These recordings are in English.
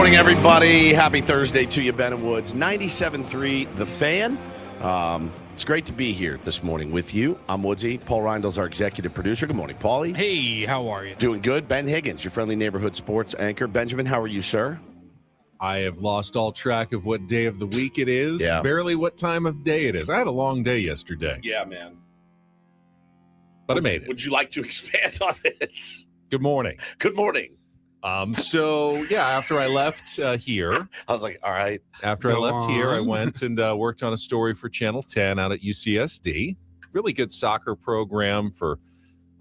morning, everybody. Happy Thursday to you, Ben and Woods. 97.3 The Fan. It's great to be here this morning with you. I'm Woodsy. Paul Reindel's our executive producer. Good morning, Paulie. Hey, how are you? Doing good. Ben Higgins, your friendly neighborhood sports anchor. Benjamin, how are you, sir? I have lost all track of what day of the week it is. Yeah. Barely what time of day it is. I had a long day yesterday. Yeah, man. But I made it. Would you like to expand on this? Good morning. Good morning. After I left here. I was like, all right. After I left here, I went and worked on a story for Channel 10 out at UCSD. Really good soccer program for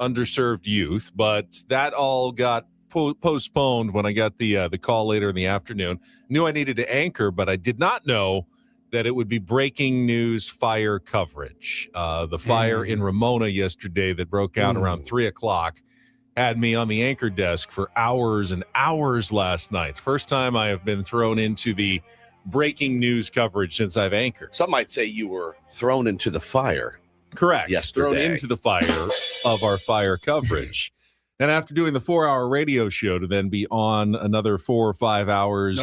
underserved youth, but that all got postponed when I got the call later in the afternoon. Knew I needed to anchor, but I did not know that it would be breaking news fire coverage. The fire in Ramona yesterday that broke out around 3 o'clock had me on the anchor desk for hours and hours last night. First time I have been thrown into the breaking news coverage since I've anchored. Some might say you were thrown into the fire. Correct. Yesterday. Thrown into the fire of our fire coverage. And after doing the 4-hour radio show to then be on another 4 or 5 hours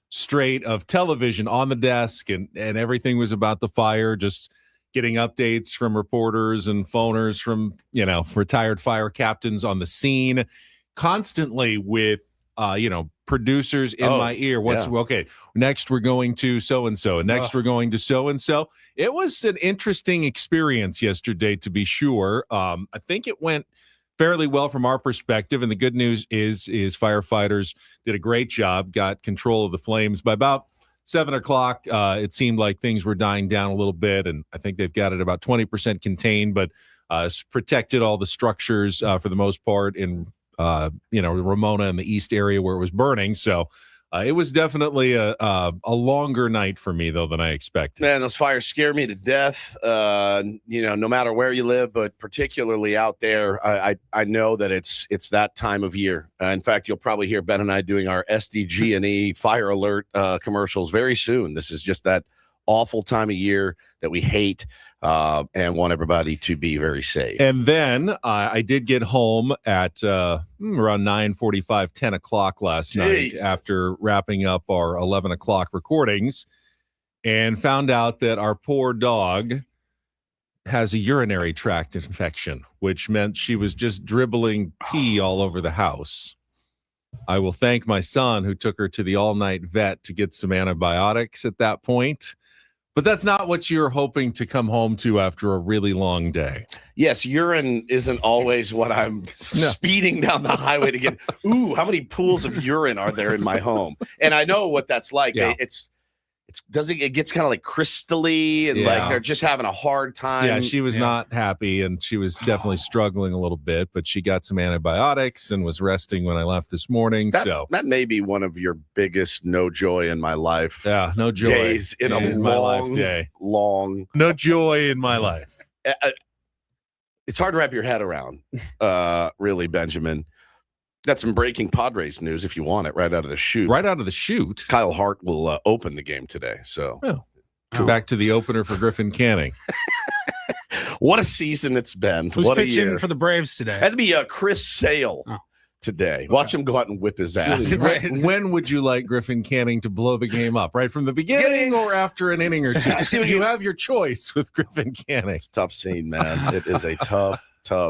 straight of television on the desk, and everything was about the fire, just getting updates from reporters and phoners from, retired fire captains on the scene, constantly with, producers in my ear. Okay, next we're going to so-and-so, next we're going to so-and-so. It was an interesting experience yesterday, to be sure. I think it went fairly well from our perspective, and the good news is firefighters did a great job, got control of the flames. By about 7 o'clock, it seemed like things were dying down a little bit, and I think they've got it about 20% contained, but protected all the structures for the most part in Ramona and the east area where it was burning. So it was definitely a longer night for me, though, than I expected. Man, those fires scare me to death, no matter where you live, but particularly out there. I know that it's that time of year. In fact, you'll probably hear Ben and I doing our SDG&E fire alert commercials very soon. This is just that awful time of year that we hate and want everybody to be very safe. And then I did get home at around 9:45, 10 o'clock last night after wrapping up our 11 o'clock recordings, and found out that our poor dog has a urinary tract infection, which meant she was just dribbling pee all over the house. I will thank my son who took her to the all-night vet to get some antibiotics at that point. But that's not what you're hoping to come home to after a really long day. Yes, urine isn't always what I'm speeding down the highway to get. Ooh, how many pools of urine are there in my home? And I know what that's like. Yeah. It gets kind of like crystally and like they're just having a hard time. Yeah, she was not happy, and she was definitely struggling a little bit, but she got some antibiotics and was resting when I left this morning. That may be one of your biggest no joy in my life. Yeah, no joy days in my life day. Long. No joy in my life. It's hard to wrap your head around, really, Benjamin. Got some breaking Padres news if you want it right out of the chute. Right out of the chute? Kyle Hart will open the game today. So back to the opener for Griffin Canning. What a season it's been. Who's what pitching for the Braves today? That'd be Chris Sale today. Okay. Watch him go out and whip his ass. When would you like Griffin Canning to blow the game up? Right from the beginning or after an inning or two? You have your choice with Griffin Canning. It's a tough scene, man. It is a tough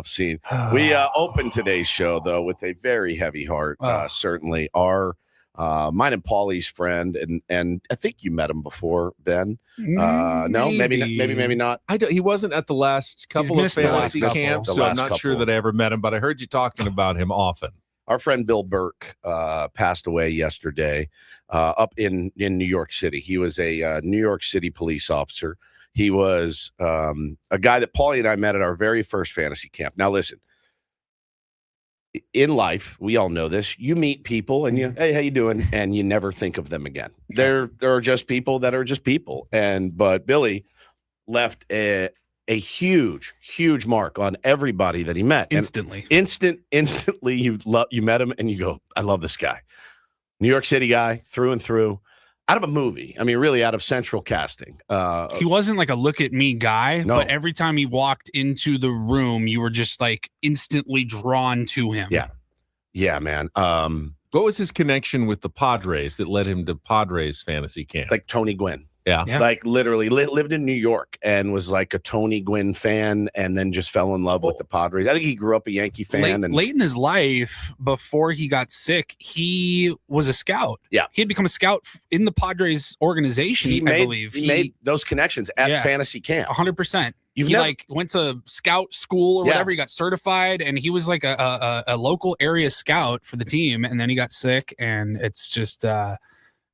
scene. We opened today's show, though, with a very heavy heart. Certainly our mine and Paulie's friend, and I think you met him before, Ben. No, maybe not. He wasn't at the last couple of fantasy camps, so I'm not sure that I ever met him, but I heard you talking about him often. Our friend Bill Burke passed away yesterday up in New York City. He was a New York City police officer. He was a guy that Paulie and I met at our very first fantasy camp. Now, listen, in life, we all know this. You meet people and hey, how you doing? And you never think of them again. There are just people that are just people. But Billy left a huge mark on everybody that he met. Instantly. Instantly, you met him and you go, I love this guy. New York City guy, through and through. Out of a movie. I mean, really out of central casting. He wasn't like a look at me guy, but every time he walked into the room, you were just like instantly drawn to him. Yeah, man. What was his connection with the Padres that led him to Padres fantasy camp? Like Tony Gwynn. Yeah. Like literally lived in New York and was like a Tony Gwynn fan and then just fell in love with the Padres. I think he grew up a Yankee fan. Late in his life, before he got sick, he was a scout. Yeah. He had become a scout in the Padres organization, I believe. He made those connections at fantasy camp. 100%. He went to scout school or whatever. He got certified, and he was like a local area scout for the team. And then he got sick, and it's just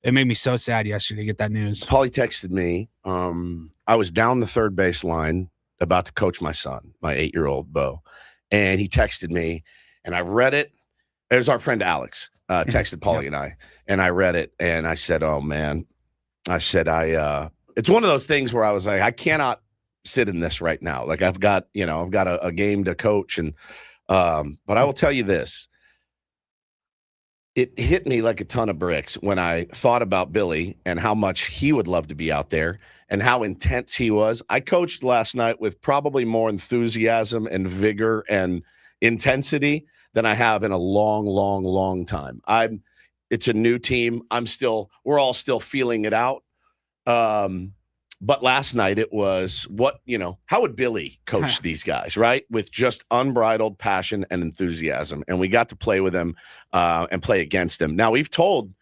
it made me so sad yesterday to get that news. Paulie texted me. I was down the third base line about to coach my son, my 8-year-old Bo, and he texted me, and I read it. It was our friend Alex texted Paulie and I read it, and I said, "Oh man," I said, it's one of those things where I was like, I cannot sit in this right now. Like I've got a game to coach, and but I will tell you this. It hit me like a ton of bricks when I thought about Billy and how much he would love to be out there and how intense he was. I coached last night with probably more enthusiasm and vigor and intensity than I have in a long, long, long time. It's a new team. We're all still feeling it out. But last night it was how would Billy coach these guys, right? With just unbridled passion and enthusiasm. And we got to play with him and play against him. Now, we've told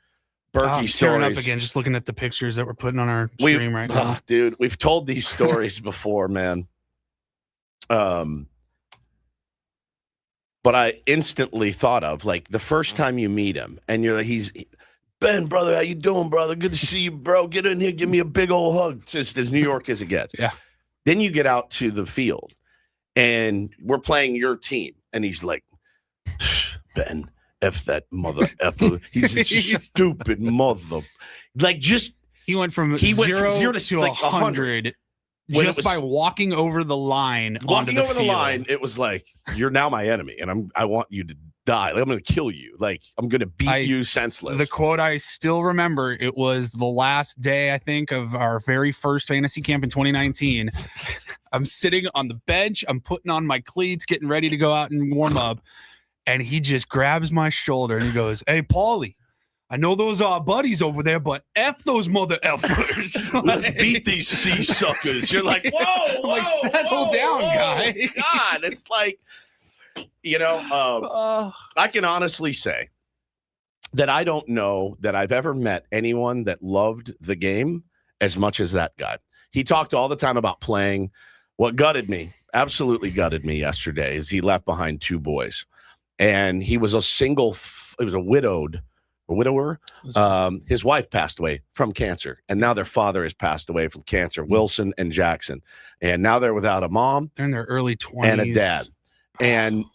Berkey stories. Tearing up again, just looking at the pictures that we're putting on our stream right now. Dude, we've told these stories before, man. But I instantly thought of, like, the first time you meet him and you're like, Ben, brother, how you doing, brother? Good to see you, bro. Get in here, give me a big old hug. Just as New York as it gets. Yeah. Then you get out to the field, and we're playing your team, and he's like, Ben, F that mother effer. He's a stupid mother. Like, just he went from zero to like 100 just by walking over the line. Walking over the line, it was like, you're now my enemy, and I want you to die. Like, I'm going to kill you. Like, I'm going to beat you senseless. The quote I still remember, it was the last day, I think, of our very first fantasy camp in 2019. I'm sitting on the bench. I'm putting on my cleats, getting ready to go out and warm up. And he just grabs my shoulder and he goes, "Hey, Paulie, I know those are our buddies over there, but F those mother effers." Let's beat these sea suckers. You're like, whoa, settle down, guy. God, it's like, I can honestly say that I don't know that I've ever met anyone that loved the game as much as that guy. He talked all the time about playing. What gutted me, absolutely gutted me yesterday, is he left behind 2 boys. And he was a widower. His wife passed away from cancer, and now their father has passed away from cancer, Wilson and Jackson. And now they're without a mom. They're in their early 20s. And a dad. And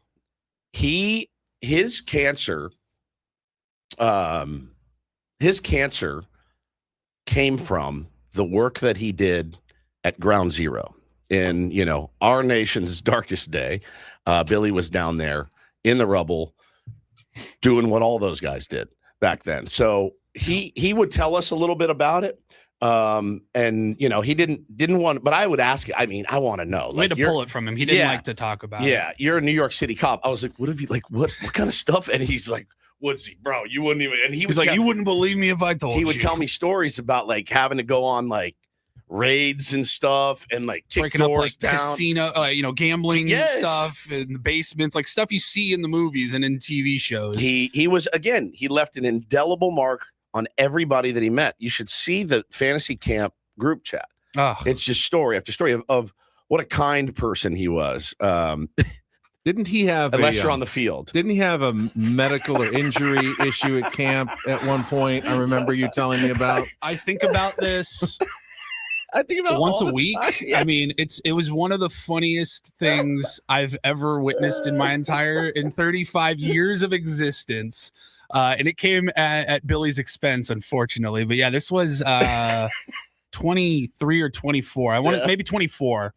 his cancer came from the work that he did at Ground Zero in, our nation's darkest day. Billy was down there in the rubble doing what all those guys did back then. So he would tell us a little bit about it. And he didn't want, but I would ask, I want to know. We had to pull it from him. He didn't like to talk about it. Yeah. You're a New York City cop. I was like, what have you, like, what kind of stuff? And he's like, Woodsy, bro, you wouldn't even, and he was like, you wouldn't believe me if I told you. He would tell me stories about like having to go on like raids and stuff and like kick breaking doors up like down. Casino, gambling stuff in the basements, like stuff you see in the movies and in TV shows. He was, again, he left an indelible mark on everybody that he met. You should see the fantasy camp group chat. It's just story after story of what a kind person he was. Didn't he have, unless you're on the field, didn't he have a medical or injury issue at camp at one point? I remember you telling me about. I think about this. I think about once a week. Yes. It was one of the funniest things I've ever witnessed in my in 35 years of existence. And it came at Billy's expense, unfortunately. But yeah, this was 23 or 24. Maybe 24.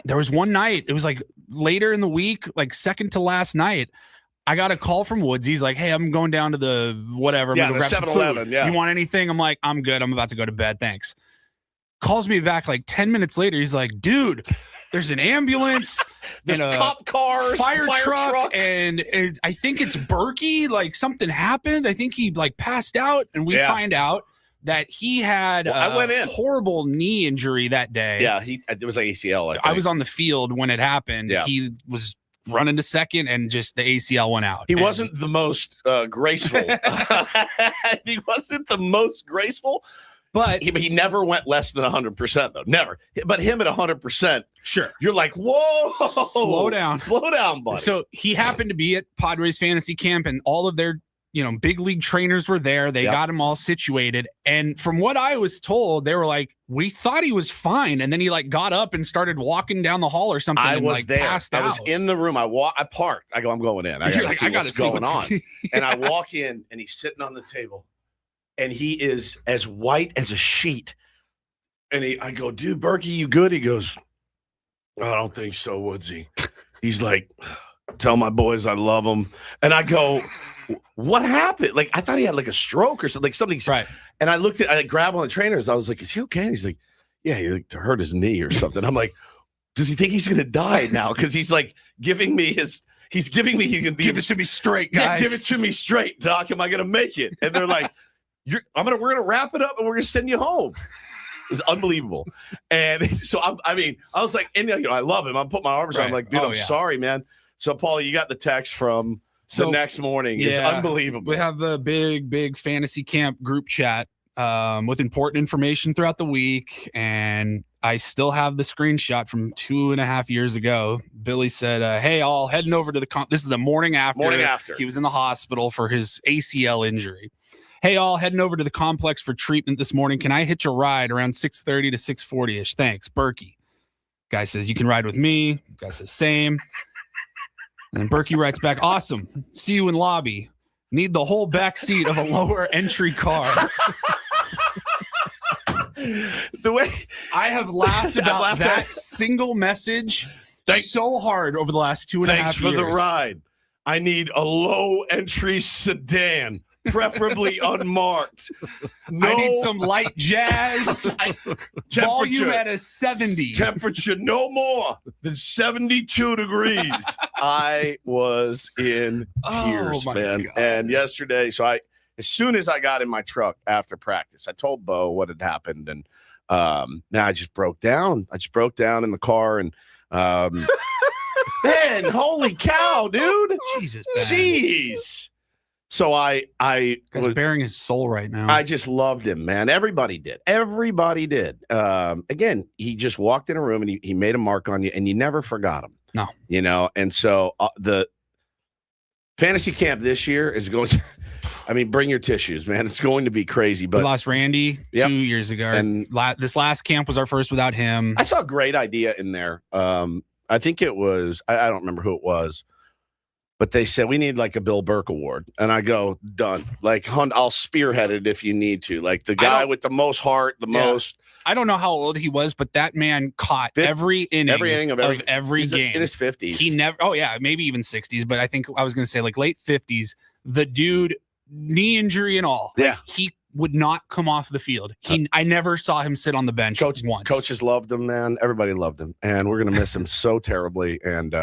There was one night, it was like later in the week, like second to last night. I got a call from Woods. He's like, "Hey, I'm going down to the whatever. Yeah, the 7-Eleven. Yeah. You want anything?" I'm like, "I'm good. I'm about to go to bed. Thanks." calls me back like 10 minutes later. He's like, dude, there's an ambulance, There's and a cop cars, fire truck, and I think it's Berkey. Like something happened. I think he like passed out, and we find out that he had I went in. horrible knee injury that day. Yeah, it was like ACL. I was on the field when it happened. Yeah. He was running to second, and just the ACL went out. He wasn't the most graceful. He wasn't the most graceful, but he never went less than 100%, though. Never. But him at 100%, sure. You're like, whoa, slow down, buddy. So he happened to be at Padres fantasy camp, and all of their big league trainers were there. They got him all situated. And from what I was told, they were like, we thought he was fine. And then he like got up and started walking down the hall or something. I and was like there. passed I out. was in the room. I parked. I go, I'm going in. I gotta see what's going on. And I walk in, and he's sitting on the table, and he is as white as a sheet. And I go, dude, Berkey, you good? He goes, I don't think so, Woodsy. He's like, tell my boys I love them. And I go, what happened? Like, I thought he had like a stroke or something. Like something. Right. And I grabbed one of the trainers. I was like, is he okay? And he's like, yeah, he like hurt his knee or something. I'm like, does he think he's going to die now? Because he's like giving me give it to me straight, guys. Yeah, give it to me straight, Doc. Am I going to make it? And they're like, we're going to wrap it up and we're going to send you home. It was unbelievable. And so I was like, and I love him. I'm putting my arms around him. I'm like, dude, I'm sorry, man. So Paul, you got the text from the next morning. It's unbelievable. We have the big fantasy camp group chat with important information throughout the week. And I still have the screenshot from 2.5 years ago. Billy said, hey, all heading over to this is the morning after. He was in the hospital for his ACL injury. Hey, all heading over to the complex for treatment this morning. Can I hitch a ride around 6:30 to 6:40-ish? Thanks, Berkey. Guy says, you can ride with me. Guy says, same. And then Berkey writes back, awesome. See you in lobby. Need the whole back seat of a lower entry car. The way I have laughed about that single message so hard over the last 2.5 years. Thanks for the ride. I need a low entry sedan, preferably unmarked. I need some light jazz. Volume at a 70. Temperature no more than 72 degrees. I was in tears, man. God. And yesterday, as soon as I got in my truck after practice, I told Bo what had happened, and now I just broke down. I just broke down in the car, and man, holy cow, dude! Jesus, jeez. So I was bearing his soul right now. I just loved him, man. Everybody did. Again, he just walked in a room and he made a mark on you, and you never forgot him. No, and so the fantasy camp this year is going to, bring your tissues, man. It's going to be crazy. But we lost Randy 2 years ago, and this last camp was our first without him. I saw a great idea in there. I think it was, I don't remember who it was, but they said we need like a Bill Burke award. And I go, done. Like, Hunt, I'll spearhead it if you need to. Like the guy with the most heart, most. I don't know how old he was, but that man caught every inning of every game. In his 50s. He never, maybe even 60s, but I think I was going to say like late 50s. The dude, knee injury and all. Yeah. He would not come off the field. I never saw him sit on the bench once. Coaches loved him, man. Everybody loved him. And we're going to miss him so terribly. And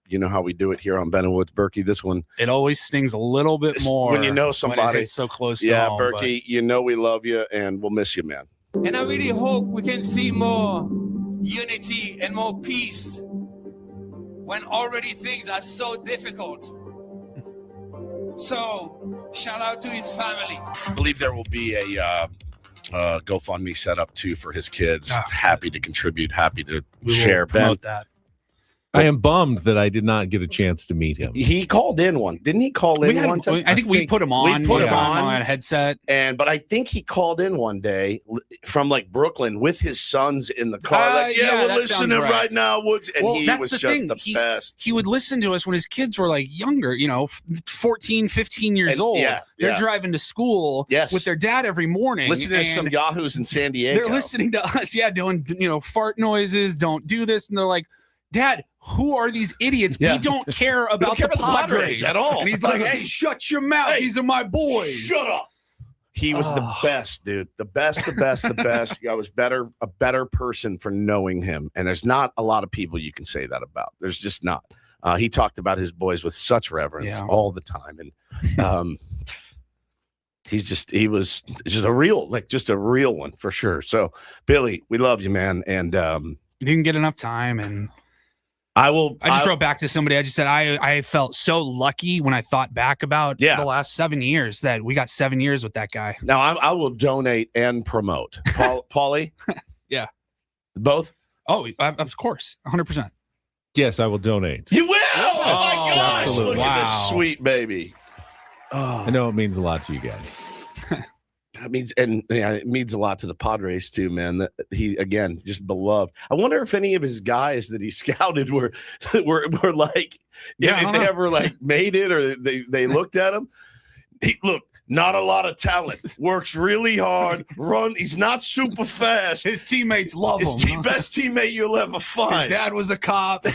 you know how we do it here on Ben and Woods. Berkey, this one. It always stings a little bit more when you know somebody. So close to home. Berkey, you know we love you, and we'll miss you, man. And I really hope we can see more unity and more peace when already things are so difficult. So, shout out to his family. I believe there will be a GoFundMe set up too for his kids. Happy to contribute, happy to share. Ben, that. I am bummed that I did not get a chance to meet him. He called in one. Didn't he call in one time? I think we put him on. We put him on a headset. But I think he called in one day from like Brooklyn with his sons in the car. We're listening right now, Woods. And he was just the best. He would listen to us when his kids were like younger, 14, 15 years old. They're driving to school with their dad every morning. Listening to some yahoos in San Diego. They're listening to us, doing, fart noises, don't do this. And they're like, Dad, who are these idiots? We don't care about the Padres at all. And he's like, hey, shut your mouth. These are my boys. Shut up. He was the best, dude. The best. I was a better person for knowing him. And there's not a lot of people you can say that about. There's just not. He talked about his boys with such reverence all the time. And he was just a real one for sure. So Billy, we love you, man. And you didn't get enough time. And I just wrote back to somebody. I just said, I felt so lucky when I thought back about the last 7 years that we got 7 years with that guy. Now I will donate and promote. Paulie? Yeah. Both? Oh, of course. 100%. Yes, I will donate. You will? Oh my gosh. Absolutely. Look at this sweet baby. Oh. I know it means a lot to you guys. It means a lot to the Padres too, man. That he again just beloved. I wonder if any of his guys that he scouted were like, if they ever like made it or they looked at him. Not a lot of talent. Works really hard. He's not super fast. His teammates love him. Best teammate you'll ever find. His dad was a cop.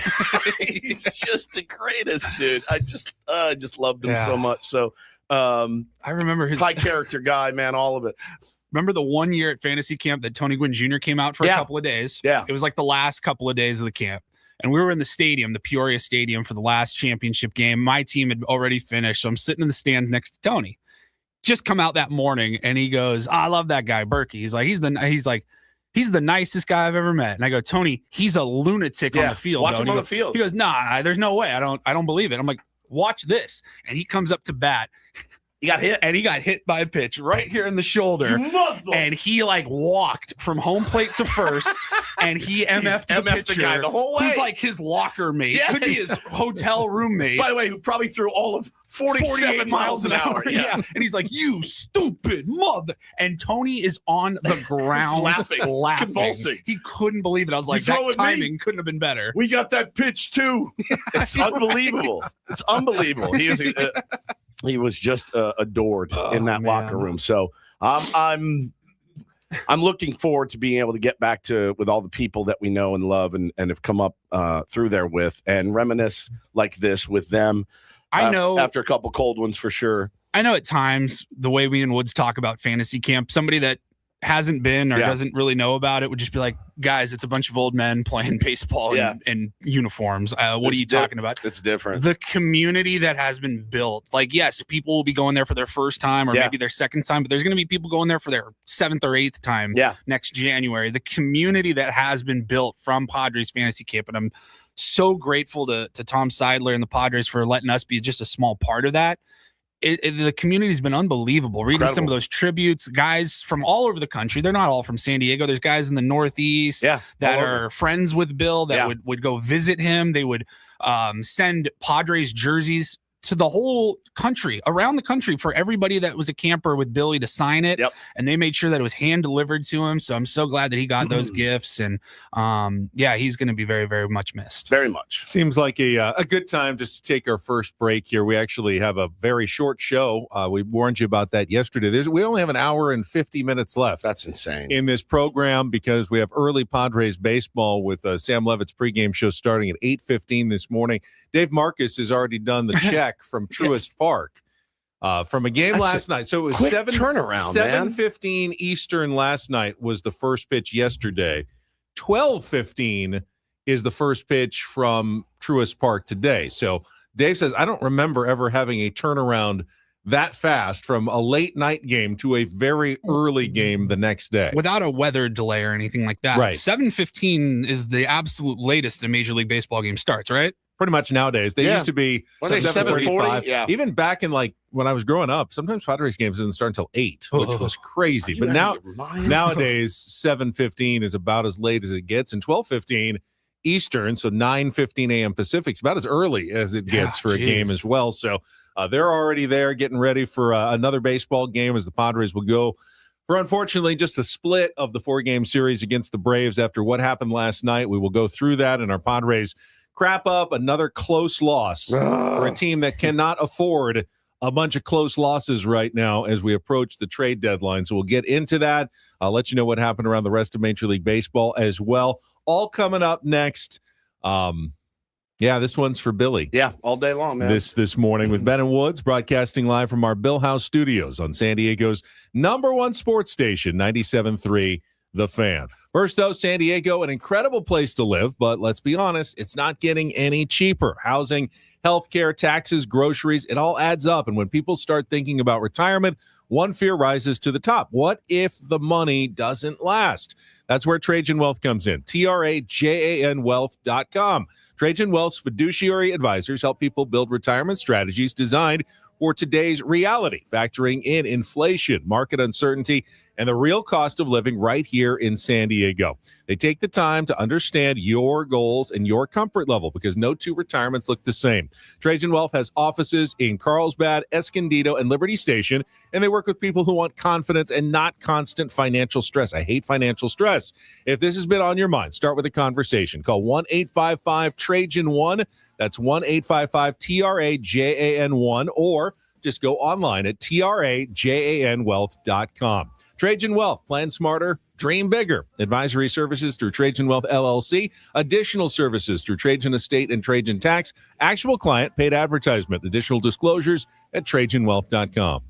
He's just the greatest, dude. I just loved him so much. So I remember his high character guy, man. All of it. Remember the 1 year at fantasy camp that Tony Gwynn Jr. came out for a couple of days? Yeah. It was like the last couple of days of the camp. And we were in the stadium, the Peoria Stadium, for the last championship game. My team had already finished, so I'm sitting in the stands next to Tony. Just come out that morning, and he goes, I love that guy, Berkey. He's the nicest guy I've ever met. And I go, Tony, he's a lunatic on the field. Watch him on the field. He goes, nah, there's no way. I don't believe it. I'm like, watch this. And he comes up to bat. He got hit. And he got hit by a pitch right here in the shoulder. And he like walked from home plate to first. And he MF'd the pitcher. The guy the whole way. Who's like his locker mate. Yeah, could be his hotel roommate. By the way, who probably threw all of 47 miles an hour. Yeah. And he's like, you stupid mother. And Tony is on the ground laughing. Convulsing. He couldn't believe it. I was like, that timing couldn't have been better. We got that pitch too. It's unbelievable. It's unbelievable. He was just adored in that locker room. So I'm looking forward to being able to get back with all the people that we know and love and have come up through there with and reminisce like this with them. I know after a couple cold ones for sure. I know at times the way we and Woods talk about fantasy camp, somebody that hasn't been or doesn't really know about it would just be like, guys, it's a bunch of old men playing baseball in uniforms. What are you talking about? It's different. The community that has been built. Like, yes, people will be going there for their first time or maybe their second time, but there's going to be people going there for their 7th or 8th time next January. The community that has been built from Padres Fantasy Camp, and I'm so grateful to Tom Seidler and the Padres for letting us be just a small part of that. The community has been unbelievable. Reading some of those tributes, guys from all over the country. They're not all from San Diego. There's guys in the Northeast that are friends with Bill that would go visit him. They would send Padres jerseys to the whole country, around the country, for everybody that was a camper with Billy to sign it. And they made sure that it was hand delivered to him. So I'm so glad that he got those gifts. And he's going to be very, very much missed. Very much. Seems like a good time just to take our first break here. We actually have a very short show. We warned you about that yesterday. We only have an hour and 50 minutes left. That's insane. In this program, because we have early Padres baseball with Sam Levitt's pregame show starting at 8:15 this morning. Dave Marcus has already done the check from Truist Park from a game last night. So it was turnaround, 7:15 Eastern last night was the first pitch yesterday. 12:15 is the first pitch from Truist Park today. So Dave says, I don't remember ever having a turnaround that fast from a late night game to a very early game the next day. Without a weather delay or anything like that. Right. 7:15 is the absolute latest a Major League Baseball game starts, right? Pretty much nowadays. They used to be 7:45. Even back in like when I was growing up, sometimes Padres games didn't start until 8, which was crazy. But nowadays 7:15 is about as late as it gets, and 12:15 Eastern, so 9:15 a.m. Pacific, is about as early as it gets for a game as well. So they're already there getting ready for another baseball game as the Padres will go for, unfortunately, just a split of the 4-game series against the Braves after what happened last night. We will go through that, and our Padres crap up another close loss for a team that cannot afford a bunch of close losses right now as we approach the trade deadline. So we'll get into that. I'll let you know what happened around the rest of Major League Baseball as well. All coming up next. Yeah, this one's for Billy. Yeah, all day long, man. This morning with Ben and Woods, broadcasting live from our Bill House studios on San Diego's #1 sports station, 97.3 The Fan. First, though, San Diego, an incredible place to live, but let's be honest, it's not getting any cheaper. Housing, healthcare, taxes, groceries, it all adds up. And when people start thinking about retirement, one fear rises to the top. What if the money doesn't last? That's where Trajan Wealth comes in. TRAJANwealth.com. Trajan Wealth's fiduciary advisors help people build retirement strategies designed for today's reality, factoring in inflation, market uncertainty, and the real cost of living right here in San Diego. They take the time to understand your goals and your comfort level because no two retirements look the same. Trajan Wealth has offices in Carlsbad, Escondido, and Liberty Station, and they work with people who want confidence and not constant financial stress. I hate financial stress. If this has been on your mind, start with a conversation. Call 1-855-TRAJAN1. That's 1-855-TRAJAN1, or just go online at TRAJANwealth.com. Trajan Wealth. Plan smarter, dream bigger. Advisory services through Trajan Wealth LLC. Additional services through Trajan Estate and Trajan Tax. Actual client paid advertisement. Additional disclosures at TrajanWealth.com.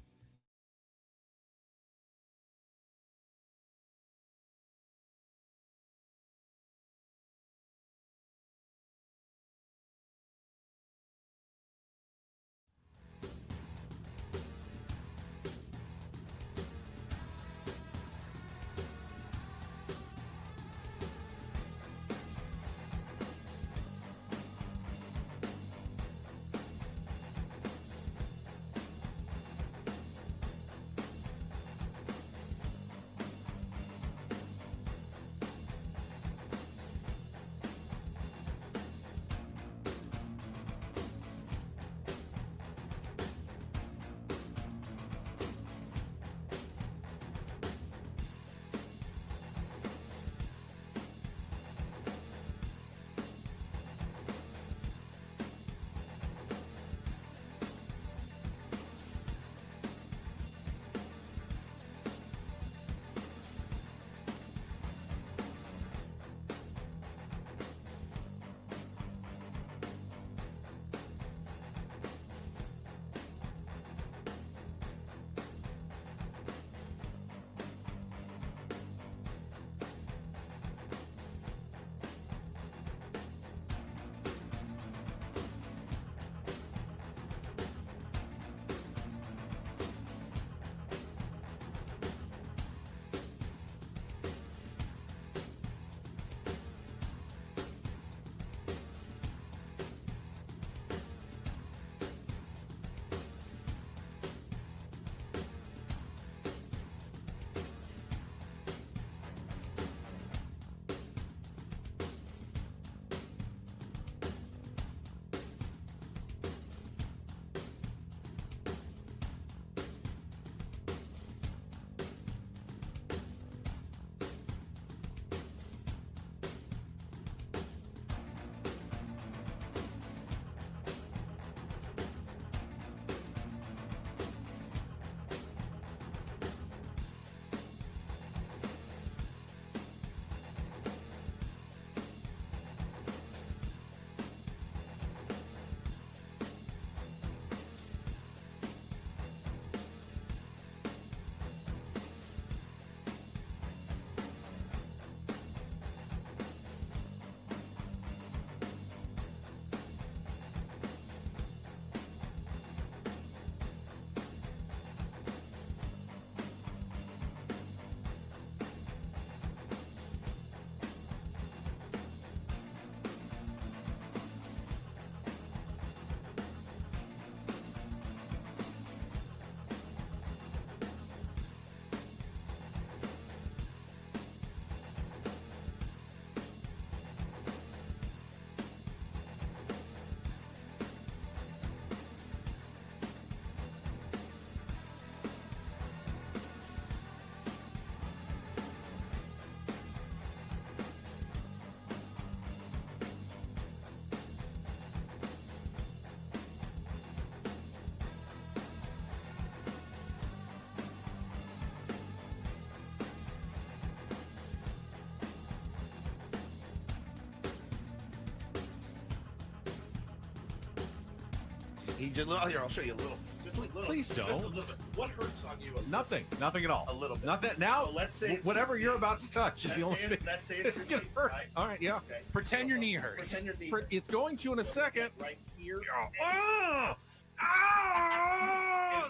He just here. I'll show you a little. Just a little. Please don't. Just a little bit. What hurts on you? Nothing at all. A little bit. Not that now. So let's say whatever you're about to touch is the only thing. Let's say It's gonna hurt. Right? All right, yeah. Okay. Pretend your knee hurts. Pretend your knee. It's going to in a second. Right here. Oh,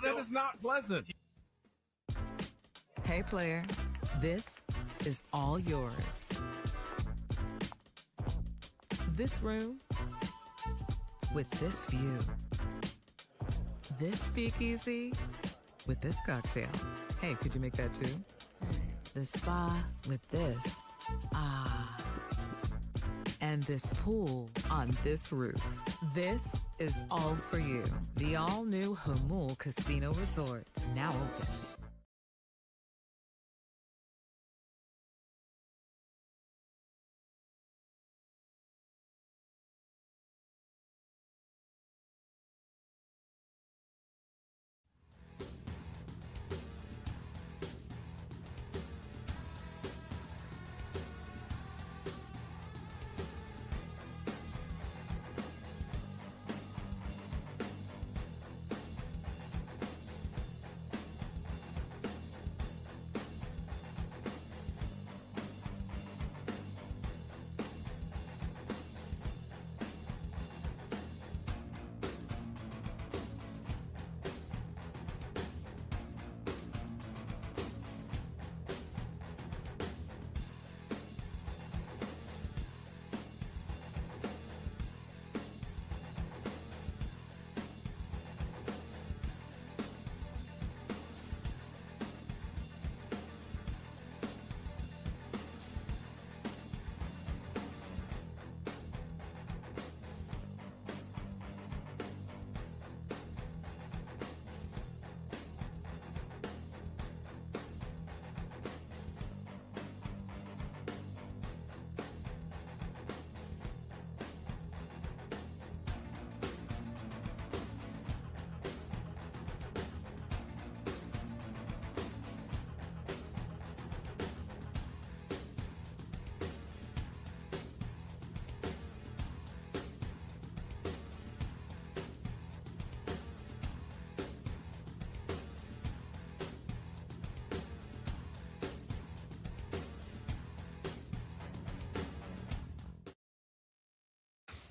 that is not pleasant. Hey, player, this is all yours. This room with this view. This speakeasy with this cocktail. Hey, could you make that too? The spa with this. Ah. And this pool on this roof. This is all for you. The all-new Hamul Casino Resort, now open.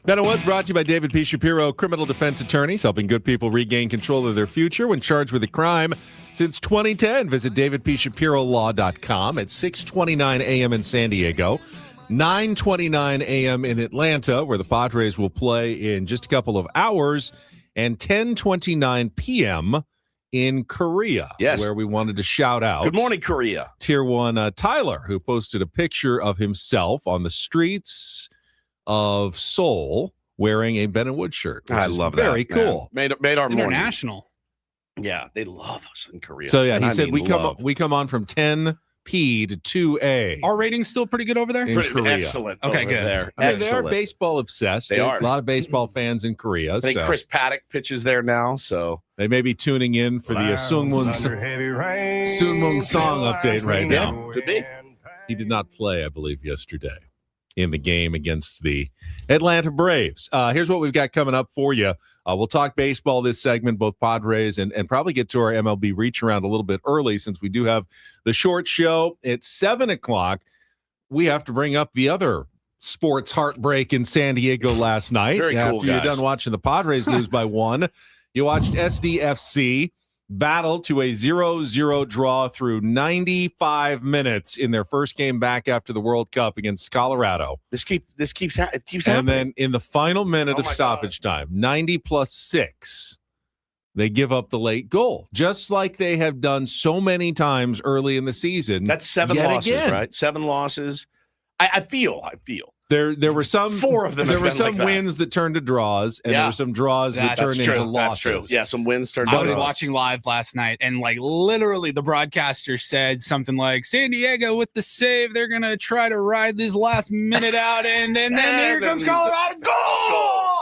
Ben and Woods brought to you by David P. Shapiro, criminal defense attorneys, helping good people regain control of their future when charged with a crime. Since 2010, visit davidpshapirolaw.com at 6:29 a.m. in San Diego, 9:29 a.m. in Atlanta, where the Padres will play in just a couple of hours, and 10:29 p.m. in Korea, Yes. where we wanted to shout out. Good morning, Korea. Tier 1 Tyler, who posted a picture of himself on the streets of Seoul wearing a Ben and Wood shirt. I Which is love very that. man. cool. Made our morning. International. Yeah, they love us in Korea. So yeah, And he I said mean love. we come on from 10P to 2A. Our rating's still pretty good over there. In Pretty Korea. excellent. Okay, over good. There. I mean, they are Excellent. baseball obsessed. They There are. a lot of baseball fans in Korea. I think So Chris Paddock pitches there now. So they may be tuning in for the Sungmoon song update right now. Could be. He did not play, I believe, yesterday in the game against the Atlanta Braves. Here's what we've got coming up for you. We'll talk baseball this segment, both Padres, and probably get to our MLB reach around a little bit early since we do have the short show at 7 o'clock. We have to bring up the other sports heartbreak in San Diego last night. Very cool, After you're guys. done watching the Padres lose by 1, you watched SDFC battle to a 0-0 draw through 95 minutes in their first game back after the World Cup against Colorado. it keeps happening. And then in the final minute Oh of my stoppage time, 90 plus 6, they give up the late goal, just like they have done so many times early in the season. That's 7 yet losses, again. right? 7 losses. I feel. There were some 4 of them. There have were been some like that. wins that turned to draws, and there Yeah. were some draws that That's turned That's into true. That's true. losses. Yeah, some wins turned. I was into losses. watching live last night, and like literally the broadcaster said something like San Diego with the save, they're gonna try to ride this last minute out, and then here comes Colorado. Goal!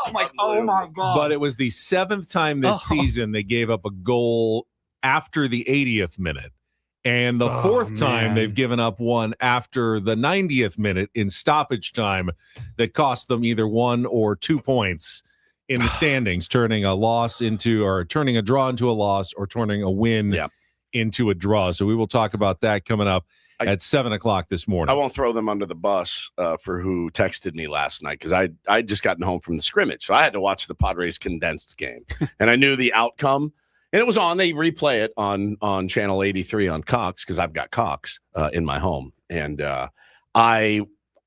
I'm like, oh my god. But it was the 7th time this season they gave up a goal after the 80th minute. And the 4th time man. they've given up one after the 90th minute in stoppage time that cost them either 1 or 2 points in the standings, turning a draw into a loss or turning a win into a draw. So we will talk about that coming up at 7:00 this morning. I won't throw them under the bus for who texted me last night because I just gotten home from the scrimmage. So I had to watch the Padres condensed game. And I knew the outcome. And it was on. They replay it on Channel 83 on Cox because I've got Cox in my home. And I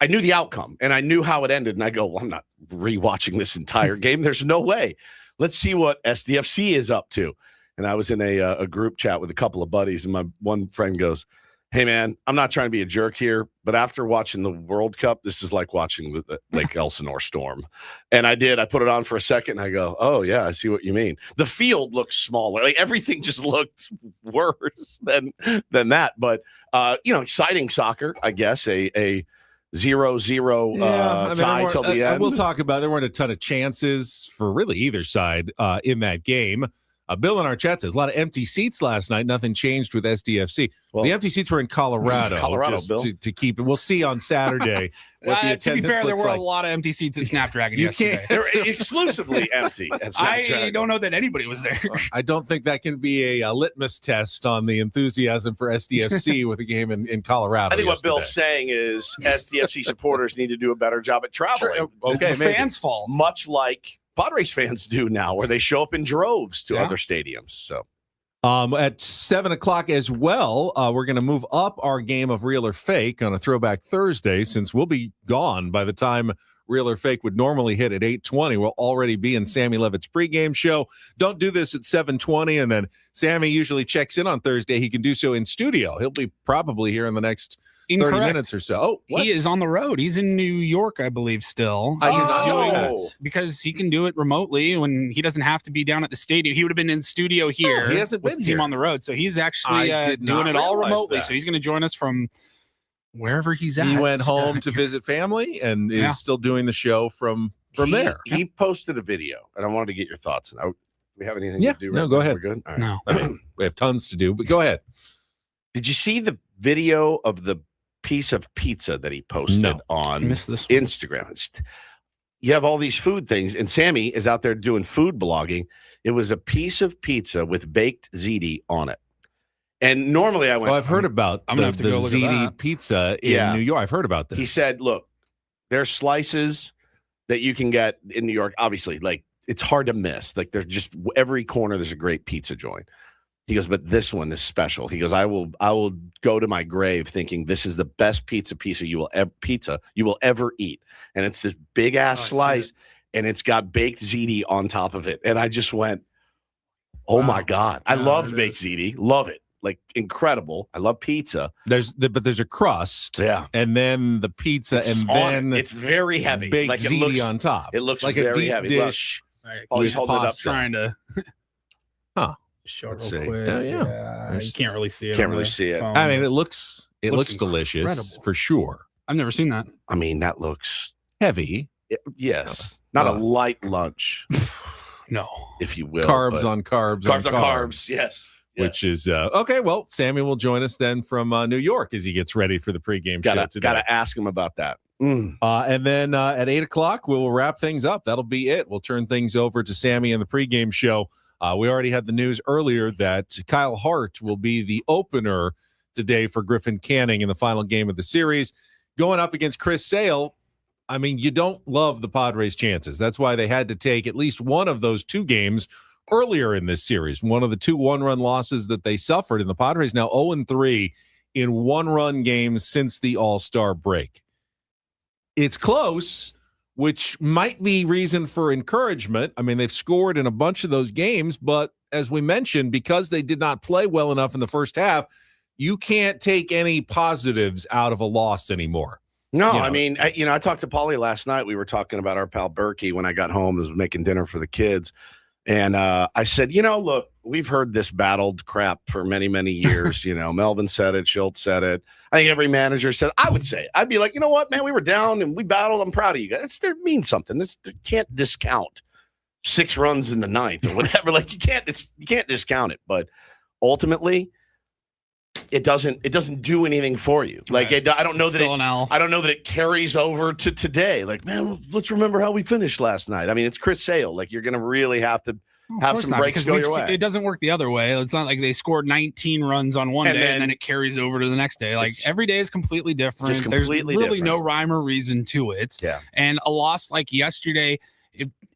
knew the outcome. And I knew how it ended. And I go, well, I'm not rewatching this entire game. There's no way. Let's see what SDFC is up to. And I was in a group chat with a couple of buddies. And my one friend goes, hey, man, I'm not trying to be a jerk here, but after watching the World Cup, this is like watching the Lake Elsinore storm. And I put it on for a second, and I go, oh, yeah, I see what you mean. The field looks smaller. Like, everything just looked worse than that. But, exciting soccer, I guess, a 0-0 tie till the end. We'll talk about it. There weren't a ton of chances for really either side in that game. Bill in our chat says a lot of empty seats last night. Nothing changed with SDFC. Well, the empty seats were in Colorado. Bill. To keep it. We'll see on Saturday. To be fair, there were a lot of empty seats at Snapdragon yesterday. They're exclusively empty at Snapdragon. I don't know that anybody was there. I don't think that can be a litmus test on the enthusiasm for SDFC with a game in Colorado. I think what Bill's saying is SDFC supporters need to do a better job at traveling. Sure. Okay, it's the fans' fault. Much like Padres fans do now, where they show up in droves to other stadiums. So, at 7:00 as well, we're going to move up our game of Real or Fake on a Throwback Thursday, since we'll be gone by the time Real or Fake would normally hit at 8:20. We'll already be in Sammy Levitt's pregame show. Don't do this at 7:20, and then Sammy usually checks in on Thursday. He can do so in studio. He'll be probably here in the next 30 minutes or so. Oh, what? He is on the road. He's in New York, I believe, still. He's doing it because he can do it remotely when he doesn't have to be down at the stadium. He would have been in studio here. He hasn't been with the team on the road, so he's actually doing it all remotely. So he's going to join us from wherever he's at. He went home to visit family and is still doing the show from there. He posted a video, and I wanted to get your thoughts. We have anything to do? No, go ahead. We're good? All right. No. We have tons to do, but go ahead. Did you see the video of the piece of pizza that he posted on Instagram? You have all these food things, and Sammy is out there doing food blogging. It was a piece of pizza with baked ziti on it. And normally I went, I've heard about I'm going to have to go look at ziti that. pizza in New York. I've heard about this. He said, look, there's slices that you can get in New York. Obviously, like, it's hard to miss. Like, there's just every corner, there's a great pizza joint. He goes, but this one is special. He goes, I will go to my grave thinking this is the best pizza you will ever eat. And it's this big ass slice, and it's got baked ziti on top of it. And I just went, oh my God. I love baked ziti. Love it. Like, incredible. I love pizza. But there's a crust. Yeah. And then the pizza, and then it's very heavy. Baked like ziti on top. It looks like very a deep heavy. dish. Oh, he's holding it up. Trying to show it real quick. You can't really see it. Can't really see it. I mean, it looks delicious incredible. for sure. I've never seen that. I mean, that looks heavy. Yes. Not a light lunch. No. If you will. Carbs on carbs. Carbs on carbs. Yes. Which is okay. Well, Sammy will join us then from New York as he gets ready for the pregame show today. Gotta ask him about that. And then at 8:00, we'll wrap things up. That'll be it. We'll turn things over to Sammy and the pregame show. We already had the news earlier that Kyle Hart will be the opener today for Griffin Canning in the final game of the series, going up against Chris Sale. I mean, you don't love the Padres' chances. That's why they had to take at least one of those two games earlier in this series. One of the 2 one-run losses that they suffered, and the Padres now 0-3 in one-run games since the All-Star break. It's close, which might be reason for encouragement. I mean, they've scored in a bunch of those games, but as we mentioned, because they did not play well enough in the first half, you can't take any positives out of a loss anymore. No, I mean, I talked to Paulie last night. We were talking about our pal Berkey when I got home. I was making dinner for the kids. And I said, look, we've heard this battled crap for many, many years. Melvin said it. Schultz said it. I think every manager said, I would say it. I'd be like, you know what, man, we were down and we battled. I'm proud of you guys. It means something. You can't discount 6 runs in the 9th or whatever. Like, you can't discount it. But ultimately, it doesn't do anything for you. Like I don't know Still an L. I don't know that it carries over to today. Like, man, let's remember how we finished last night. I mean, it's Chris Sale. Like, you're going to really have to have some breaks go your way. It doesn't work the other way. It's not like they scored 19 runs on one day and then it carries over to the next day. Like every day is completely different. There's really no rhyme or reason to it. Yeah. And a loss like yesterday,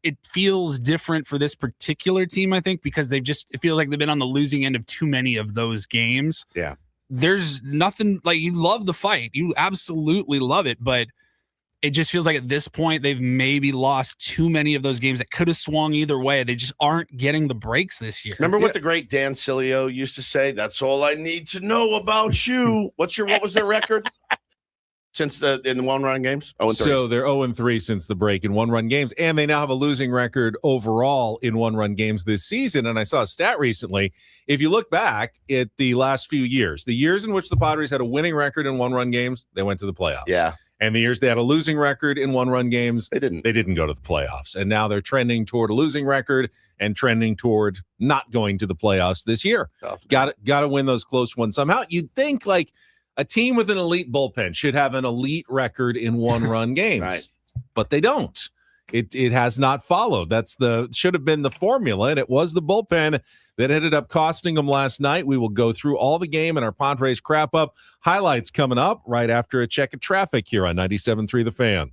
it feels different for this particular team, I think, because it feels like they've been on the losing end of too many of those games. Yeah. There's nothing like you love the fight. You absolutely love it, but it just feels like at this point they've maybe lost too many of those games that could have swung either way. They just aren't getting the breaks this year. Remember what the great Dan Cilio used to say? That's all I need to know about you. What was their record since in the one-run games? 0-3. So they're 0-3 since the break in one-run games, and they now have a losing record overall in one-run games this season. And I saw a stat recently. If you look back at the last few years, the years in which the Padres had a winning record in one-run games, they went to the playoffs. Yeah. And the years they had a losing record in one-run games, they didn't go to the playoffs. And now they're trending toward a losing record and trending toward not going to the playoffs this year. Got to win those close ones somehow. You'd think like a team with an elite bullpen should have an elite record in one-run games, right. But they don't. It has not followed. Should have been the formula, and it was the bullpen that ended up costing them last night. We will go through all the game and our Padres crap up highlights coming up right after a check of traffic here on 97.3 The Fan.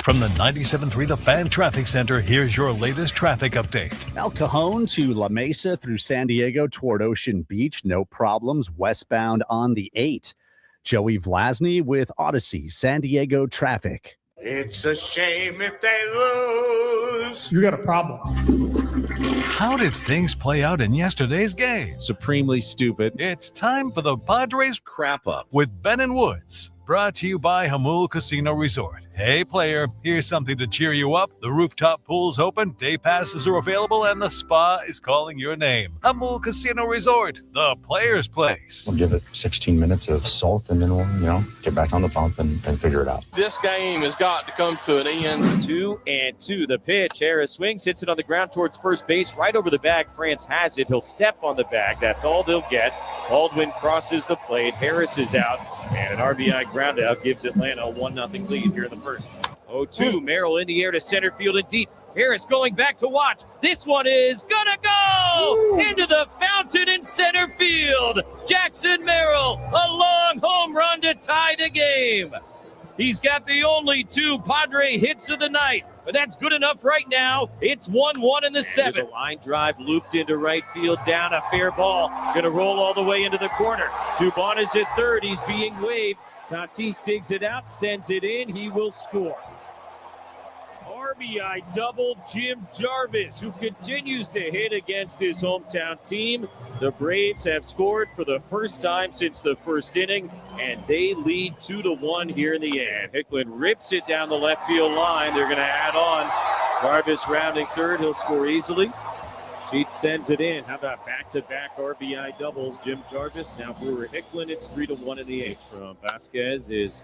From the 97.3 The Fan Traffic Center, here's your latest traffic update. El Cajon to La Mesa through San Diego toward Ocean Beach. No problems. Westbound on the 8. Joey Vlasny with Odyssey, San Diego traffic. It's a shame if they lose. You got a problem. How did things play out in yesterday's game? Supremely stupid. It's time for the Padres crap up with Ben and Woods. Brought to you by Hamul Casino Resort. Hey, player, here's something to cheer you up. The rooftop pool's open, day passes are available, and the spa is calling your name. Hamul Casino Resort, the player's place. We'll give it 16 minutes of salt, and then we'll, get back on the pump and figure it out. This game has got to come to an end. 2-2, the pitch. Harris swings, hits it on the ground towards first base, right over the bag. France has it. He'll step on the bag. That's all they'll get. Baldwin crosses the plate. Harris is out, and an RBI groundout gives Atlanta a 1-0 lead here in the first. 0-2, Merrill in the air to center field and deep. Harris going back to watch. This one is gonna go into the fountain in center field. Jackson Merrill, a long home run to tie the game. He's got the only 2 Padre hits of the night, but that's good enough right now. It's 1-1 in the 7th. There's a line drive looped into right field, down a fair ball. Going to roll all the way into the corner. Dubon is at third. He's being waved. Tatis digs it out, sends it in. He will score. RBI double Jim Jarvis, who continues to hit against his hometown team. The Braves have scored for the first time since the first inning, and they lead 2-1 here in the end. Hicklin rips it down the left field line. They're going to add on. Jarvis rounding third. He'll score easily. Sheets sends it in. How about back-to-back RBI doubles? Jim Jarvis, now Brewer Hicklin. It's 3-1 in the 8th. From Vasquez is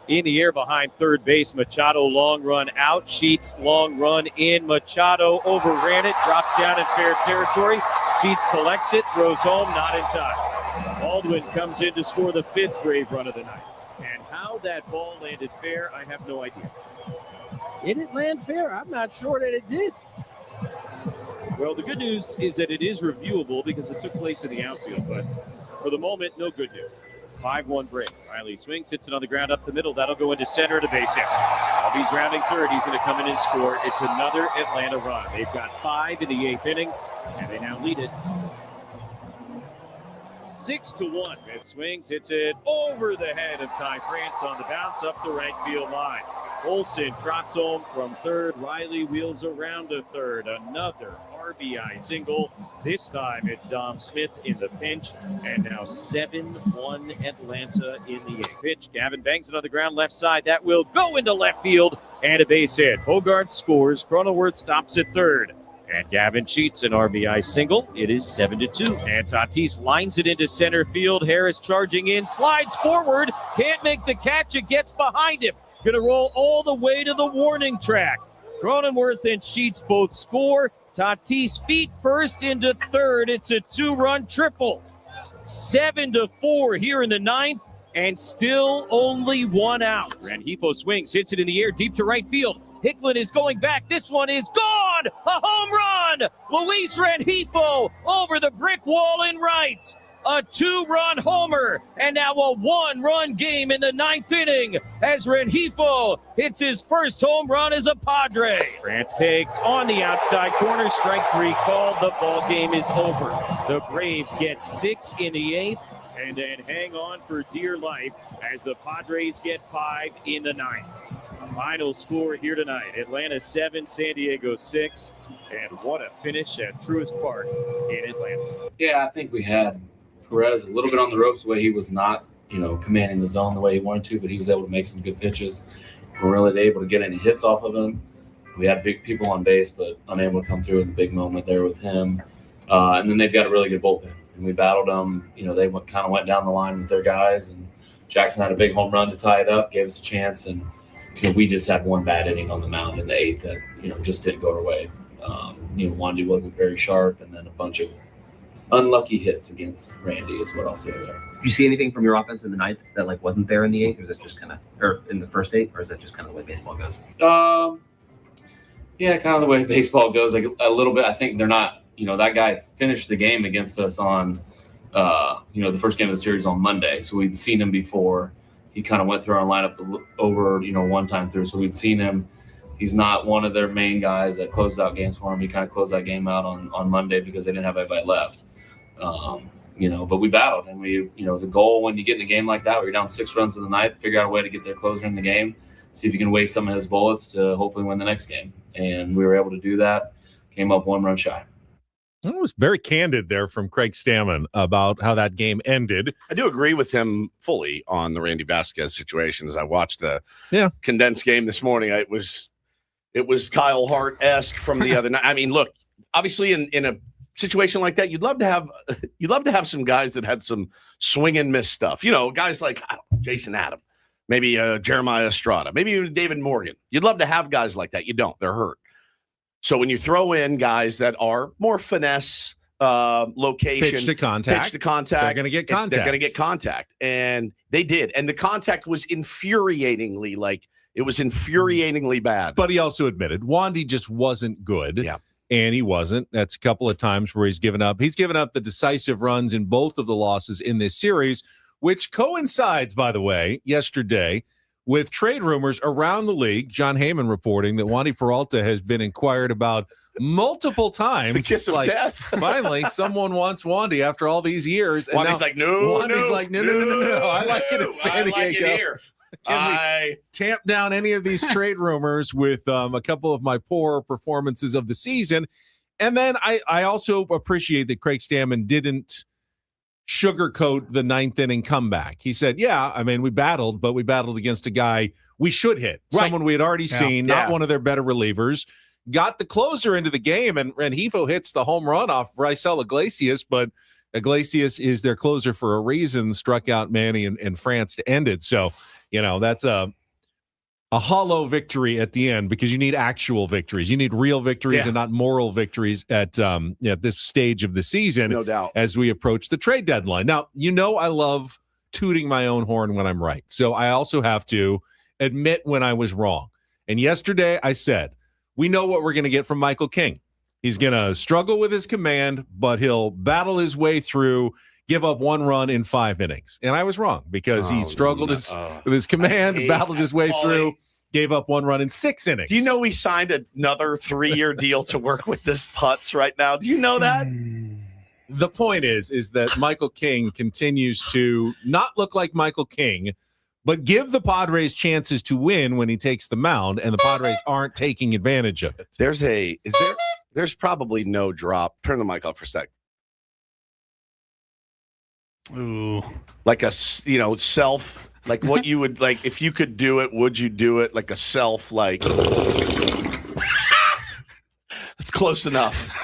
in the air behind third base. Machado long run out. Sheets long run in. Machado overran it. Drops down in fair territory. Sheets collects it. Throws home. Not in time. Baldwin comes in to score the 5th Brave run of the night. And how that ball landed fair, I have no idea. Did it land fair? I'm not sure that it did. Well, the good news is that it is reviewable because it took place in the outfield. But for the moment, no good news. 5-1 Braves. Riley swings, hits it on the ground up the middle. That'll go into center to base hit. Albie's rounding third. He's going to come in and score. It's another Atlanta run. They've got 5 in the 8th inning, and they now lead it 6-1. Smith swings, hits it over the head of Ty France on the bounce up the right field line. Olsen trots home from third. Riley wheels around to third. Another RBI single. This time it's Dom Smith in the pinch. And now 7-1 Atlanta in the 8th. Pitch. Gavin bangs it on the ground left side. That will go into left field and a base hit. Bogart scores. Cronenworth stops at third. And Gavin cheats an RBI single. It is 7-2. And Tatis lines it into center field. Harris charging in. Slides forward. Can't make the catch. It gets behind him. Going to roll all the way to the warning track. Cronenworth and Sheets both score. Tatis feet first into third. It's a 2-run triple. 7-4 here in the ninth, and still only one out. Rengifo swings, hits it in the air, deep to right field. Hicklin is going back. This one is gone. A home run. Luis Rengifo over the brick wall in right. A 2-run homer, and now a 1-run game in the ninth inning as Rengifo hits his first home run as a Padre. France takes on the outside corner. Strike 3 called. The ball game is over. The Braves get 6 in the 8th and then hang on for dear life as the Padres get 5 in the 9th. Final score here tonight, Atlanta 7, San Diego 6, and what a finish at Truist Park in Atlanta. Yeah, I think we had Perez a little bit on the ropes the way he was not, commanding the zone the way he wanted to, but he was able to make some good pitches. We're really able to get any hits off of him. We had big people on base, but unable to come through in the big moment there with him. And then they've got a really good bullpen. And we battled them. They kind of went down the line with their guys, and Jackson had a big home run to tie it up, gave us a chance, and we just had one bad inning on the mound in the 8th that just didn't go our way. Wandy wasn't very sharp, and then a bunch of unlucky hits against Randy is what I'll say there. Did you see anything from your offense in the 9th that wasn't there in the 8th, or is it just or in the first 8, or is that just kind of the way baseball goes? Yeah, kind of the way baseball goes. Like a little bit. I think they're not. That guy finished the game against us on, the first game of the series on Monday. So we'd seen him before. He kind of went through our lineup over, one time through. So we'd seen him. He's not one of their main guys that closed out games for him. He kind of closed that game out on Monday because they didn't have anybody left. But we battled, and the goal when you get in a game like that, where you're down 6 runs in the ninth, figure out a way to get their closer in the game, see if you can waste some of his bullets to hopefully win the next game. And we were able to do that. Came up 1 run shy. That was very candid there from Craig Stammen about how that game ended. I do agree with him fully on the Randy Vasquez situation. As I watched the condensed game this morning, it was Kyle Hart-esque from the other night. I mean, look, obviously in a situation like that, you'd love to have some guys that had some swing and miss stuff. Guys like Jason Adam, maybe Jeremiah Estrada, maybe even David Morgan. You'd love to have guys like that. You don't. They're hurt. So when you throw in guys that are more finesse, location, pitch to contact, they're going to get contact. They're going to get contact, and they did. And the contact was infuriatingly bad. But he also admitted Wandy just wasn't good. Yeah. And he wasn't. That's a couple of times where he's given up. He's given up the decisive runs in both of the losses in this series, which coincides, by the way, yesterday with trade rumors around the league. John Heyman reporting that Wandy Peralta has been inquired about multiple times. The kiss of death. Finally, someone wants Wandy after all these years. And Wandy's like, no. I like it in San Diego. I like it here. Can we tamp down any of these trade rumors with a couple of my poor performances of the season? And then I also appreciate that Craig Stammen didn't sugarcoat the 9th inning comeback. He said, we battled, but we battled against a guy we should hit. Right. Someone we had already seen, not one of their better relievers. Got the closer into the game, and Rengifo hits the home run off Raisel Iglesias, but Iglesias is their closer for a reason, struck out Manny and France to end it. So, that's a hollow victory at the end, because you need actual victories. You need real victories and not moral victories at this stage of the season. No doubt. As we approach the trade deadline. Now, I love tooting my own horn when I'm right. So I also have to admit when I was wrong. And yesterday I said, we know what we're going to get from Michael King. He's going to struggle with his command, but he'll battle his way through, give up 1 run in 5 innings. And I was wrong, because he struggled with his command, battled his way through, gave up 1 run in 6 innings. Do you know we signed another 3-year deal to work with this Putz right now? Do you know that? The point is that Michael King continues to not look like Michael King, but give the Padres chances to win when he takes the mound, and the Padres aren't taking advantage of it. There's probably no drop. Turn the mic off for a sec. Ooh. Like a, self, like what you would, like, if you could do it, would you do it? Like a self, like. That's close enough.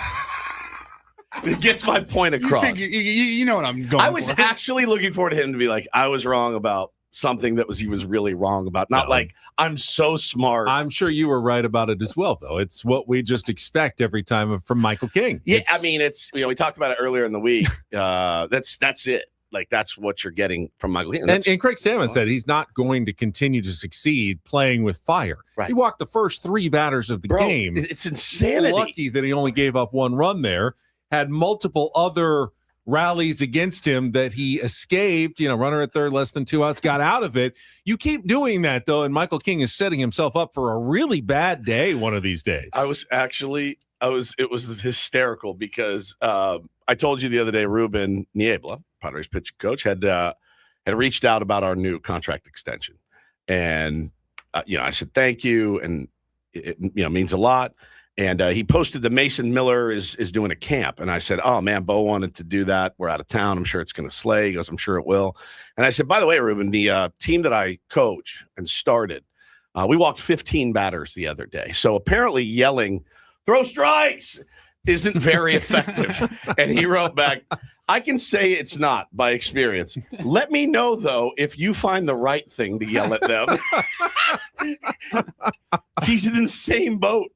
It gets my point across. You know what I'm going I was for. actually looking forward to him to be like, I was wrong about something that he was really wrong about. Not No. like I'm so smart. I'm sure you were right about it as well, though. It's what we just expect every time from Michael King. Yeah, I mean, it's we talked about it earlier in the week. That's it. Like that's what you're getting from Michael King. And Craig Stammen said he's not going to continue to succeed playing with fire. Right. He walked the first 3 batters of the game. It's insanity. Lucky that he only gave up 1 run there. Had multiple other rallies against him that he escaped, runner at third, less than 2 outs, got out of it. You keep doing that, though, and Michael King is setting himself up for a really bad day one of these days. It was hysterical because I told you the other day, Ruben Niebla, Padres pitching coach, had reached out about our new contract extension. And, I said, thank you. And it means a lot. And he posted that Mason Miller is doing a camp. And I said, oh, man, Bo wanted to do that. We're out of town. I'm sure it's going to slay. He goes, I'm sure it will. And I said, by the way, Ruben, the team that I coach and started, we walked 15 batters the other day. So apparently yelling, throw strikes, isn't very effective. And he wrote back, I can say it's not by experience. Let me know, though, if you find the right thing to yell at them. He's in the same boat.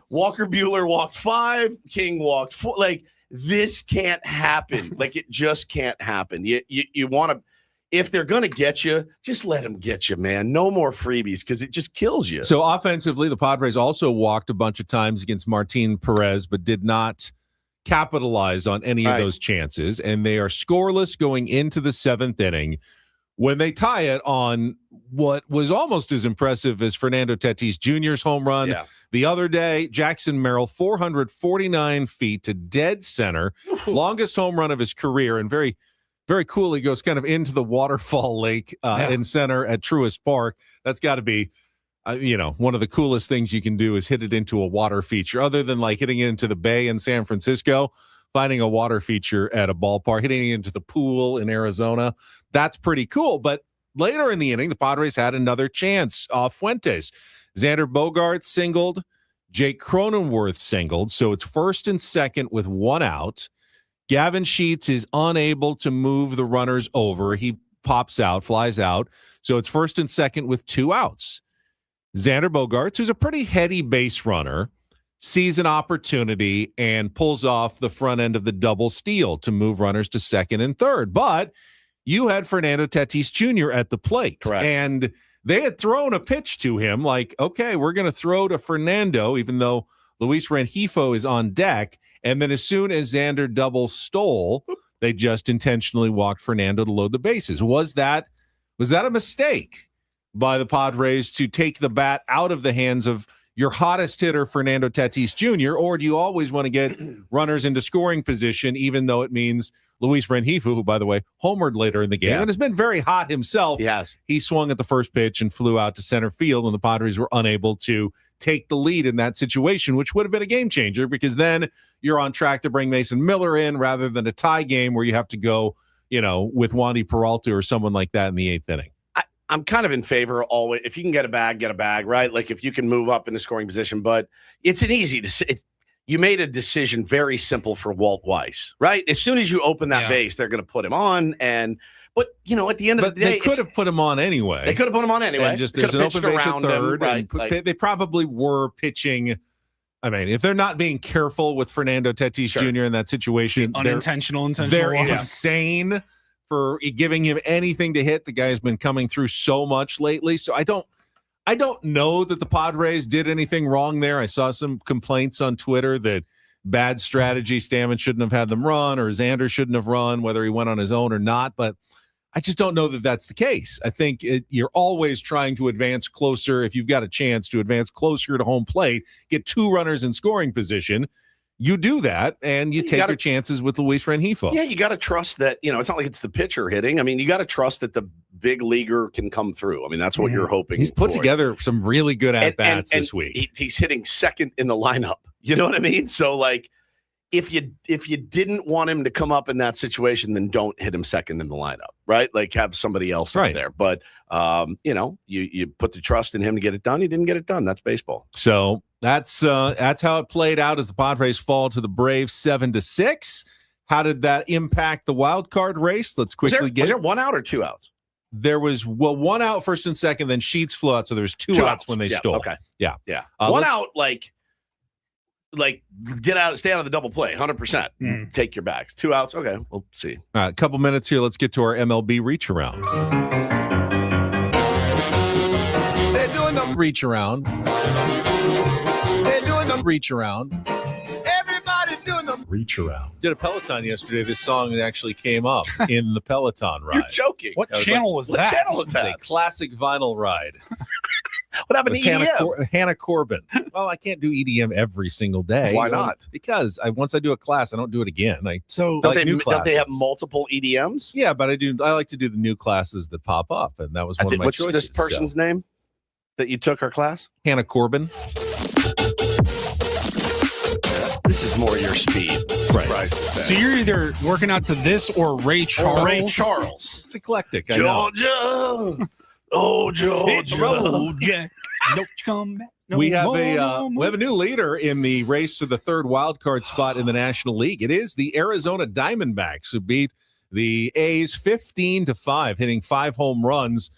Walker Buehler walked 5, King walked 4. Like, this can't happen. Like, it just can't happen. You want to, if they're going to get you, just let them get you, man. No more freebies because it just kills you. So offensively, the Padres also walked a bunch of times against Martin Perez, but did not capitalize on any of those chances. And they are scoreless going into the 7th inning when they tie it on what was almost as impressive as Fernando Tatis Jr.'s home run the other day. Jackson Merrill, 449 feet to dead center, longest home run of his career, and very, very cool. He goes kind of into the waterfall lake in center at Truist Park. That's got to be, one of the coolest things you can do is hit it into a water feature, other than like hitting it into the bay in San Francisco. Finding a water feature at a ballpark, hitting it into the pool in Arizona, that's pretty cool. But later in the inning, the Padres had another chance off Fuentes. Xander Bogaerts singled, Jake Cronenworth singled, so it's first and second with 1 out. Gavin Sheets is unable to move the runners over. He pops out, flies out, so it's first and second with 2 outs. Xander Bogaerts, who's a pretty heady base runner, sees an opportunity and pulls off the front end of the double steal to move runners to second and third. But you had Fernando Tatis Jr. at the plate. Correct. And they had thrown a pitch to him like, okay, we're going to throw to Fernando, even though Luis Rengifo is on deck. And then as soon as Xander double stole, they just intentionally walked Fernando to load the bases. Was that a mistake by the Padres to take the bat out of the hands of your hottest hitter, Fernando Tatis Jr., or do you always want to get runners into scoring position, even though it means Luis Rengifo, who, by the way, homered later in the game and has been very hot himself. Yes. He swung at the first pitch and flew out to center field, and the Padres were unable to take the lead in that situation, which would have been a game changer because then you're on track to bring Mason Miller in rather than a tie game where you have to go, with Wandy Peralta or someone like that in the 8th inning. I'm kind of in favor always. If you can get a bag, right? Like if you can move up in the scoring position, but it's an easy decision. You made a decision very simple for Walt Weiss, right? As soon as you open that base, they're going to put him on. But at the end of the day, they could have put him on anyway. They could have put him on anyway. And just there's an open base at third. Right, they probably were pitching. I mean, if they're not being careful with Fernando Tatis Jr. in that situation, intentional. They're insane for giving him anything to hit. The guy's been coming through so much lately. So I don't know that the Padres did anything wrong there. I saw some complaints on Twitter that bad strategy, Stammen shouldn't have had them run, or Xander shouldn't have run, whether he went on his own or not. But I just don't know that that's the case. I think you're always trying to advance closer. If you've got a chance to advance closer to home plate, get 2 runners in scoring position, you do that, and you take your chances with Luis Rengifo. Yeah, you got to trust that, it's not like it's the pitcher hitting. I mean, you got to trust that the big leaguer can come through. I mean, that's what you're hoping. He's put together some really good at-bats this week. He's hitting second in the lineup. You know what I mean? So, like, if you didn't want him to come up in that situation, then don't hit him second in the lineup, right? Like, have somebody else up there. But, you put the trust in him to get it done. He didn't get it done. That's baseball. So that's how it played out as the Padres fall to the Braves 7-6. How did that impact the wild card race? Let's quickly Was there 1 out or 2 outs? There was one out first and second, then Sheets flew out, so there was two outs when they stole. Okay. Yeah. One out, like get out, stay out of the double play, 100%. Take your bags. 2 outs. Okay, we'll see. All right, a couple minutes here. Let's get to our MLB reach around. They're doing the Reach around. They're doing the Reach around. Everybody's doing the Reach around. Did a Peloton yesterday. This song actually came up in the Peloton ride. You're joking. What channel was that? What channel was It's a that? classic vinyl ride. What happened to EDM? Hannah Corbin. Well, I can't do EDM every single day. Why not? Because once I do a class, I don't do it again. Don't they have multiple EDMs? Yeah, but I like to do the new classes that pop up, and that was one of my what's choices. this person's name that you took her class? Hannah Corbin. This is more your speed. Right. So you're either working out to this or Ray Charles. Ray Charles. It's eclectic. I know. Georgia. Oh, Georgia. Don't you come back. No We have more. we have a new leader in the race for the third wild card spot in the National League. It is the Arizona Diamondbacks who beat the A's 15-5, hitting 5 home runs.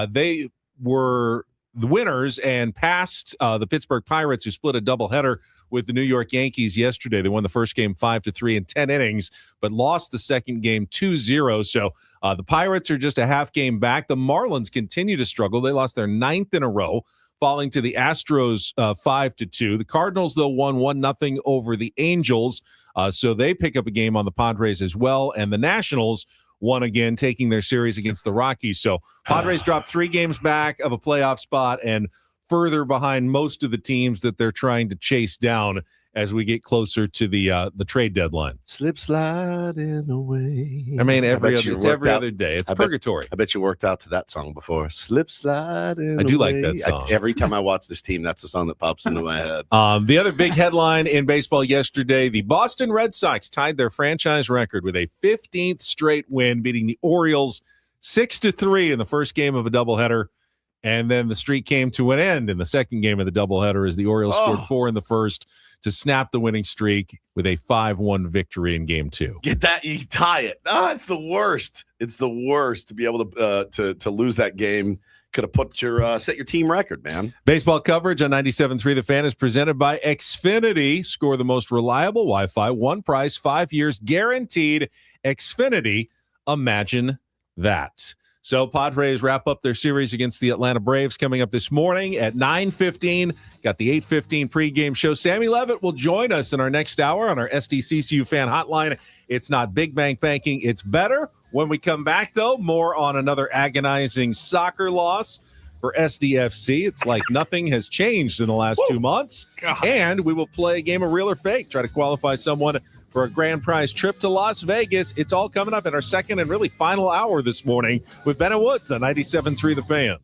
They were the winners and passed the Pittsburgh Pirates, who split a doubleheader with the New York Yankees yesterday. They won the first game 5-3 in 10 innings, but lost the second game 2-0. So the Pirates are just a half game back. The Marlins continue to struggle. They lost their 9th in a row, falling to the Astros 5-2. The Cardinals, though, won 1-0 over the Angels. So they pick up a game on the Padres as well. And the Nationals won again, taking their series against the Rockies. So Padres dropped 3 games back of a playoff spot and further behind most of the teams that they're trying to chase down as we get closer to the trade deadline. Slip sliding away. I mean, every bet other day. It's purgatory. I bet you worked out to that song before. Slip sliding. I do away. like that song. Every time I watch this team, that's the song that pops into my head. The other big headline in baseball yesterday, the Boston Red Sox tied their franchise record with a 15th straight win, beating the Orioles 6-3 in the first game of a doubleheader. And then the streak came to an end in the second game of the doubleheader as the Orioles scored 4 in the first to snap the winning streak with a 5-1 victory in Game 2. Get that, you tie it. It's the worst. It's the worst to be able to lose that game. Could have put your set your team record, man. Baseball coverage on 97.3 The Fan is presented by Xfinity. Score the most reliable Wi-Fi, one price, 5 years guaranteed. Xfinity, imagine that. So Padres wrap up their series against the Atlanta Braves coming up this morning at 9:15. Got the 8:15 pregame show. Sammy Levitt will join us in our next hour on our SDCCU fan hotline. It's not Big Bank Banking, it's better. When we come back, though, more on another agonizing soccer loss for SDFC. It's like nothing has changed in the last 2 months. God. And we will play a game of real or fake, try to qualify someone for a grand prize trip to Las Vegas. It's all coming up in our second and really final hour this morning with Ben and Woods on 97.3 The Fan.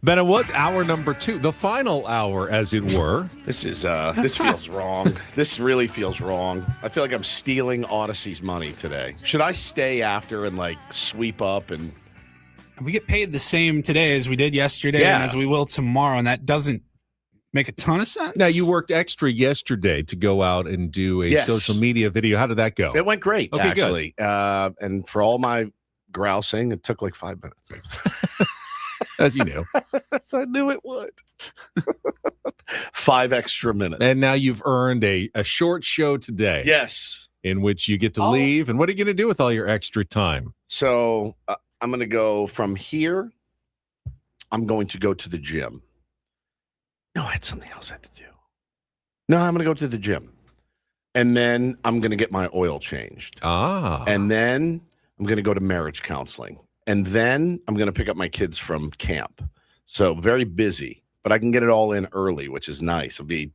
Bennett, what's hour number 2? The final hour, as it were. This feels wrong. This really feels wrong. I feel like I'm stealing Odyssey's money today. Should I stay after and like sweep up and? We get paid the same today as we did yesterday and as we will tomorrow, and that doesn't make a ton of sense. Now, you worked extra yesterday to go out and do a social media video. How did that go? It went great, okay, actually. Good. And for all my grousing, it took like 5 minutes. As you knew. So I knew it would. 5 extra minutes. And now you've earned a short show today. Yes. In which you get to leave. And what are you going to do with all your extra time? So I'm going to go from here. I'm going to go to the gym. No, I had something else I had to do. No, I'm going to go to the gym. And then I'm going to get my oil changed. And then I'm going to go to marriage counseling. And then I'm going to pick up my kids from camp. So very busy, but I can get it all in early, which is nice. It'll be,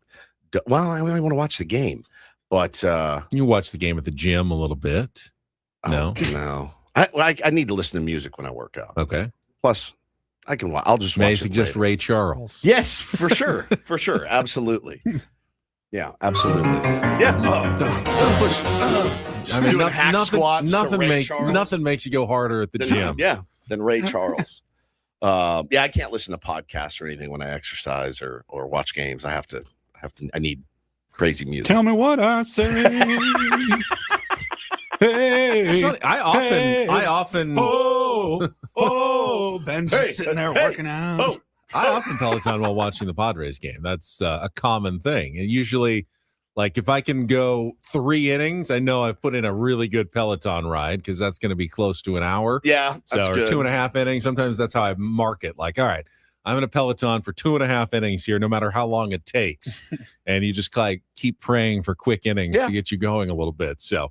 well, I want to watch the game, but you watch the game at the gym a little bit. No. I need to listen to music when I work out. Okay. Plus, I'll just watch May I it suggest later. Ray Charles? Yes, for sure. For sure. Absolutely. Yeah, absolutely. Yeah. Just push. I mean, doing hack squats to Ray Charles. nothing makes you go harder at the gym. Yeah, than Ray Charles. I can't listen to podcasts or anything when I exercise or watch games. I need crazy music. Tell me what I say. Hey, I often. Ben's just sitting there working out. I often Peloton while watching the Padres game. That's a common thing. And usually, like if I can go 3 innings, I know I've put in a really good Peloton ride because that's going to be close to an hour. Yeah, so or good. 2.5 innings. Sometimes that's how I mark it. Like, all right, I'm in a Peloton for 2.5 innings here, no matter how long it takes. And you just like keep praying for quick innings to get you going a little bit. So,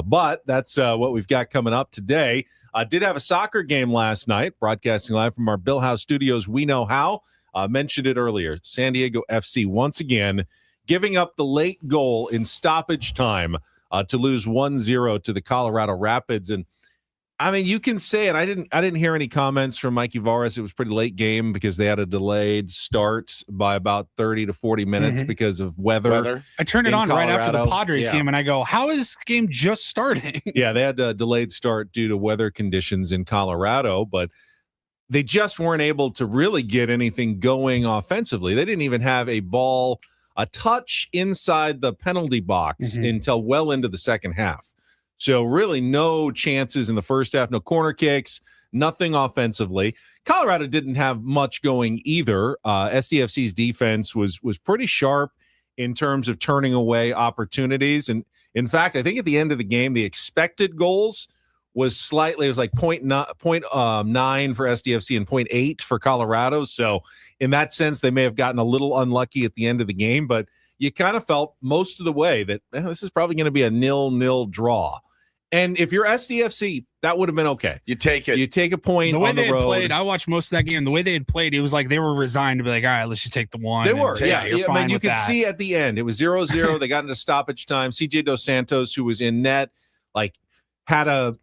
but that's what we've got coming up today. I did have a soccer game last night, broadcasting live from our Bill House studios. We know how. Mentioned it earlier. San Diego FC once again giving up the late goal in stoppage time to lose 1-0 to the Colorado Rapids. And I mean, you can say it. I didn't hear any comments from Mikey Varas. It was a pretty late game because they had a delayed start by about 30 to 40 minutes because of weather. I turned it on Colorado. right after the Padres game, and I go, how is this game just starting? Yeah, they had a delayed start due to weather conditions in Colorado, but they just weren't able to really get anything going offensively. They didn't even have a touch inside the penalty box until well into the second half. So really no chances in the first half, no corner kicks, nothing offensively. Colorado didn't have much going either. SDFC's defense was pretty sharp in terms of turning away opportunities. And in fact, I think at the end of the game, the expected goals was like 0.9 for SDFC and 0.8 for Colorado. So in that sense, they may have gotten a little unlucky at the end of the game, but you kind of felt most of the way that this is probably going to be a 0-0 draw. And if you're SDFC, that would have been okay. You take it. You take a point the way on the they road. had played, I watched most of that game. The way they had played, it was like they were resigned to be like, all right, let's just take the one. They were, I mean, you could see at the end, it was 0-0. They got into stoppage time. CJ Dos Santos, who was in net, had a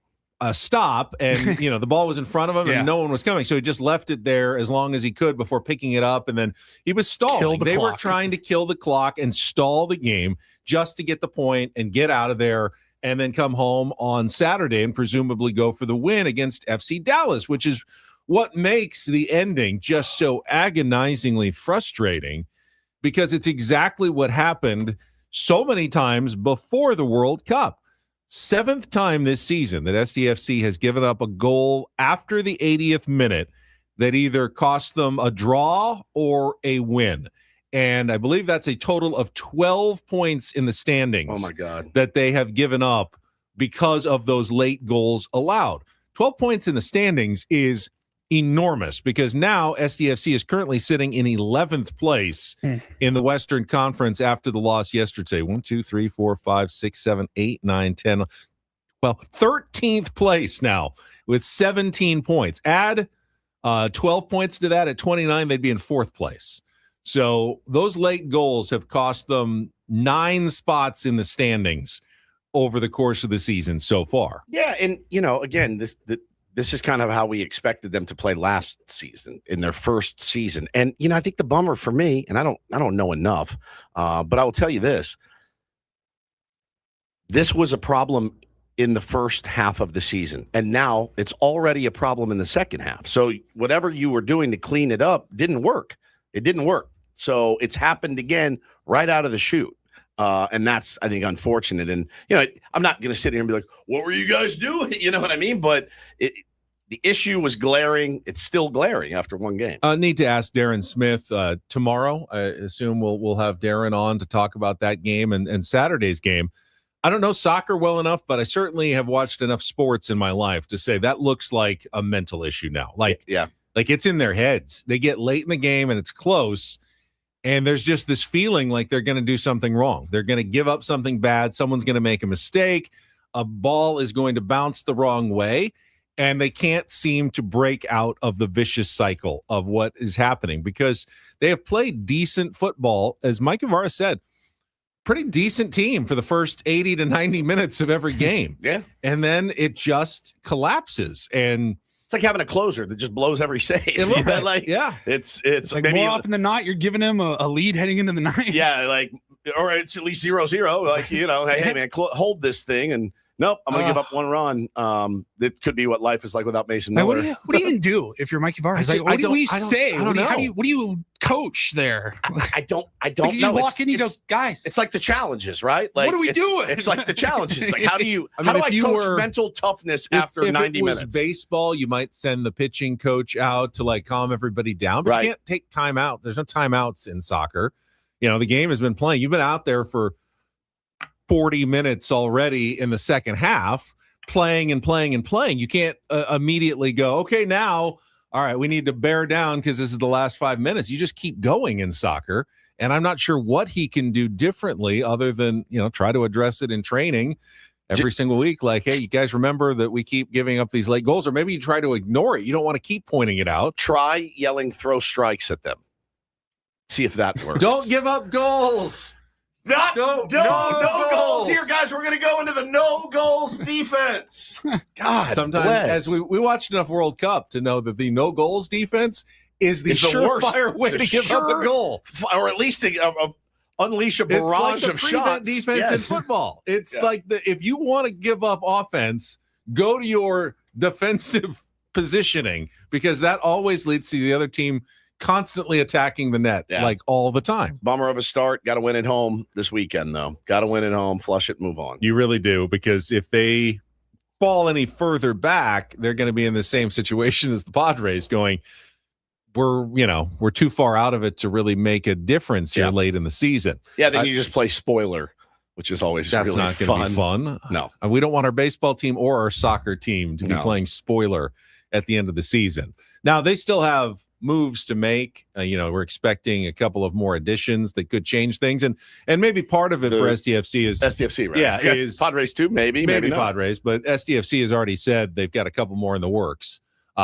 stop, and the ball was in front of him, and no one was coming. So he just left it there as long as he could before picking it up, and then he was stalling. They were trying to kill the clock and stall the game just to get the point and get out of there, and then come home on Saturday and presumably go for the win against FC Dallas, which is what makes the ending just so agonizingly frustrating, because it's exactly what happened so many times before the World Cup. 7th time this season that SDFC has given up a goal after the 80th minute that either cost them a draw or a win. And I believe that's a total of 12 points in the standings. Oh, my God. That they have given up because of those late goals allowed. 12 points in the standings is enormous, because now SDFC is currently sitting in 11th place in the Western Conference after the loss yesterday. 1, 2, 3, 4, 5, 6, 7, 8, 9, 10. Well, 13th place now with 17 points. Add 12 points to that at 29, they'd be in 4th place. So those late goals have cost them 9 spots in the standings over the course of the season so far. Yeah, and again, this is kind of how we expected them to play last season in their first season. And, I think the bummer for me, and I don't know enough, but I will tell you this. This was a problem in the first half of the season, and now it's already a problem in the second half. So whatever you were doing to clean it up didn't work. It didn't work. So it's happened again right out of the chute. And that's, I think, unfortunate. And, I'm not going to sit here and be like, what were you guys doing? You know what I mean? But the issue was glaring. It's still glaring after one game. Need to ask Darren Smith tomorrow. I assume we'll have Darren on to talk about that game and Saturday's game. I don't know soccer well enough, but I certainly have watched enough sports in my life to say that looks like a mental issue now. Like it's in their heads. They get late in the game and it's close, and there's just this feeling like they're going to do something wrong. They're going to give up something bad. Someone's going to make a mistake. A ball is going to bounce the wrong way, and they can't seem to break out of the vicious cycle of what is happening because they have played decent football, as Mike Guevara said. Pretty decent team for the first 80 to 90 minutes of every game. Yeah. And then it just collapses. And it's like having a closer that just blows every save. A little bit. Like, yeah. It's like maybe more often than not, you're giving him a lead heading into the ninth. Yeah. Like, or it's at least 0-0. Like, hey man, hold this thing. And nope, I'm going to give up one run. That could be what life is like without Mason Miller. What do you even do if you're Mikey Vargas? Like, what do you say? I don't know. What do you coach there? I don't like know. You just walk in, you go, guys. It's like the challenges, right? Like, what are we doing? It's like the challenges. Like, how do I coach mental toughness after if 90 it was minutes? Baseball, you might send the pitching coach out to like calm everybody down, but you can't take time out. There's no timeouts in soccer. The game has been playing. You've been out there for 40 minutes already in the second half, playing and playing and playing. You can't immediately go, okay, now, all right, we need to bear down because this is the last 5 minutes. You just keep going in soccer. And I'm not sure what he can do differently other than, try to address it in training every single week. Like, hey, you guys remember that we keep giving up these late goals, or maybe you try to ignore it. You don't want to keep pointing it out. Try yelling throw strikes at them. See if that works. Don't give up goals. No goals here, guys. We're going to go into the no goals defense. God, sometimes as we watched enough World Cup to know that the no goals defense is the surefire way to give up a goal, or at least to unleash a barrage of shots. Defense in football. It's like if you want to give up offense, go to your defensive positioning because that always leads to the other team constantly attacking the net like all the time. Bummer of a start. Got to win at home this weekend, though. Got to win at home, flush it, move on. You really do, because if they fall any further back, they're going to be in the same situation as the Padres going, we're too far out of it to really make a difference here late in the season. Yeah, then you just play spoiler, which is always that's really not going to be fun. No. We don't want our baseball team or our soccer team to be playing spoiler at the end of the season. Now, they still have moves to make. We're expecting a couple of more additions that could change things, and maybe part of it for SDFC is SDFC, right? Yeah, is Padres too, maybe Padres, but SDFC has already said they've got a couple more in the works.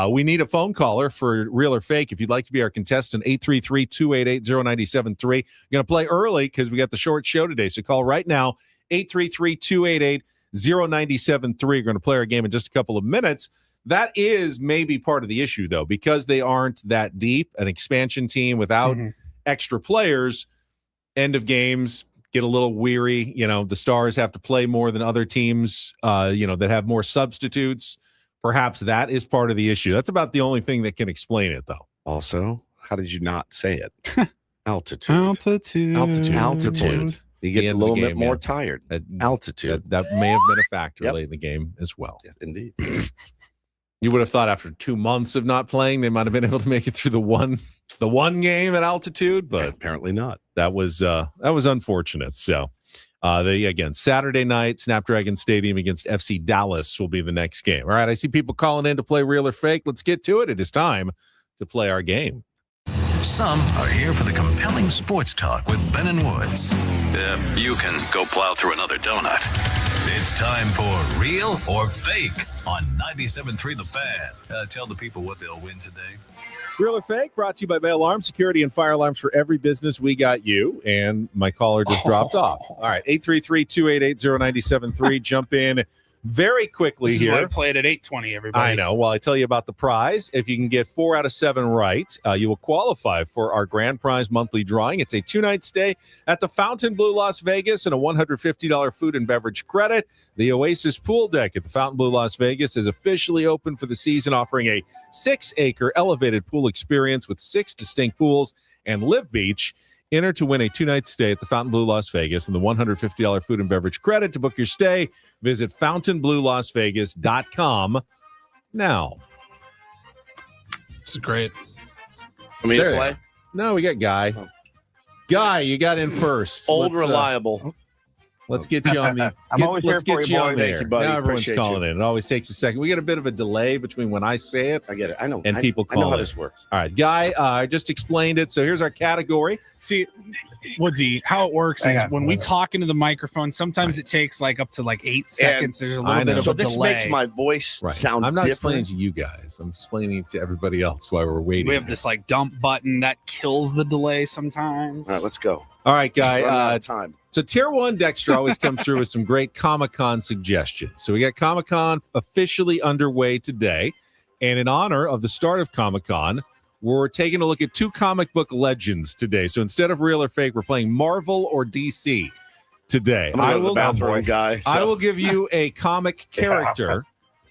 We need a phone caller for Real or Fake. If you'd like to be our contestant, 833-288-0973. You're going to play early because we got the short show today, so call right now, 833-288-0973. We're going to play our game in just a couple of minutes. That is maybe part of the issue, though, because they aren't that deep. An expansion team without extra players, end of games get a little weary. The Stars have to play more than other teams, that have more substitutes. Perhaps that is part of the issue. That's about the only thing that can explain it, though. Also, how did you not say it? Altitude. You get a little bit more tired. Altitude. That may have been a factor late in the game as well. Yes, indeed. You would have thought after 2 months of not playing, they might have been able to make it through the one game at altitude, but apparently not. That was unfortunate. So again, Saturday night, Snapdragon Stadium against FC Dallas will be the next game. All right, I see people calling in to play Real or Fake. Let's get to it. It is time to play our game. Some are here for the compelling sports talk with Ben and Woods. You can go plow through another donut. It's time for Real or Fake on 97.3 The Fan. Tell the people what they'll win today. Real or Fake, brought to you by Bay Alarm, security and fire alarms for every business. We got you, and my caller just dropped off. All right, 833-288-0973. Jump in Very quickly This is why I here. play it at 8:20. Everybody. I know. Well, I tell you about the prize. If you can get 4 out of 7 right, you will qualify for our grand prize monthly drawing. It's a 2-night stay at the Fountain Blue Las Vegas and a $150 food and beverage credit. The Oasis Pool Deck at the Fountain Blue Las Vegas is officially open for the season, offering a 6-acre elevated pool experience with 6 distinct pools and Live Beach. Enter to win a 2-night stay at the Fountain Blue Las Vegas and the $150 food and beverage credit. To book your stay, visit fountainbluelasvegas.com now. This is great. I mean, There you play. go. No, we got Guy. Guy, you got in first. Old, Let's, reliable. Let's get you on the. I'm always let's here for get you, you boy. on Thank there. you, buddy. Now everyone's Appreciate calling in. It always takes a second. We get a bit of a delay between when I say it I get it. I know. and people I know call how it. this works. All right, Guy, I just explained it. So here's our category. See, Woodsy, how it works Hang is on. when we talk into the microphone, sometimes it takes like up to like 8 seconds. There's a I little bit know. of So a this delay. makes my voice Right. sound I'm not explaining different. to you guys. I'm explaining to everybody else while we're waiting. We have this like dump button that kills the delay sometimes. All right, let's go. All right, Run out Guy. of time. So Tier 1 Dexter always comes through with some great Comic-Con suggestions. So we got Comic-Con officially underway today. And in honor of the start of Comic-Con, we're taking a look at 2 comic book legends today. So instead of real or fake, we're playing Marvel or DC today. I'm gonna go to the bathroom, guy. I so- will give you a comic character.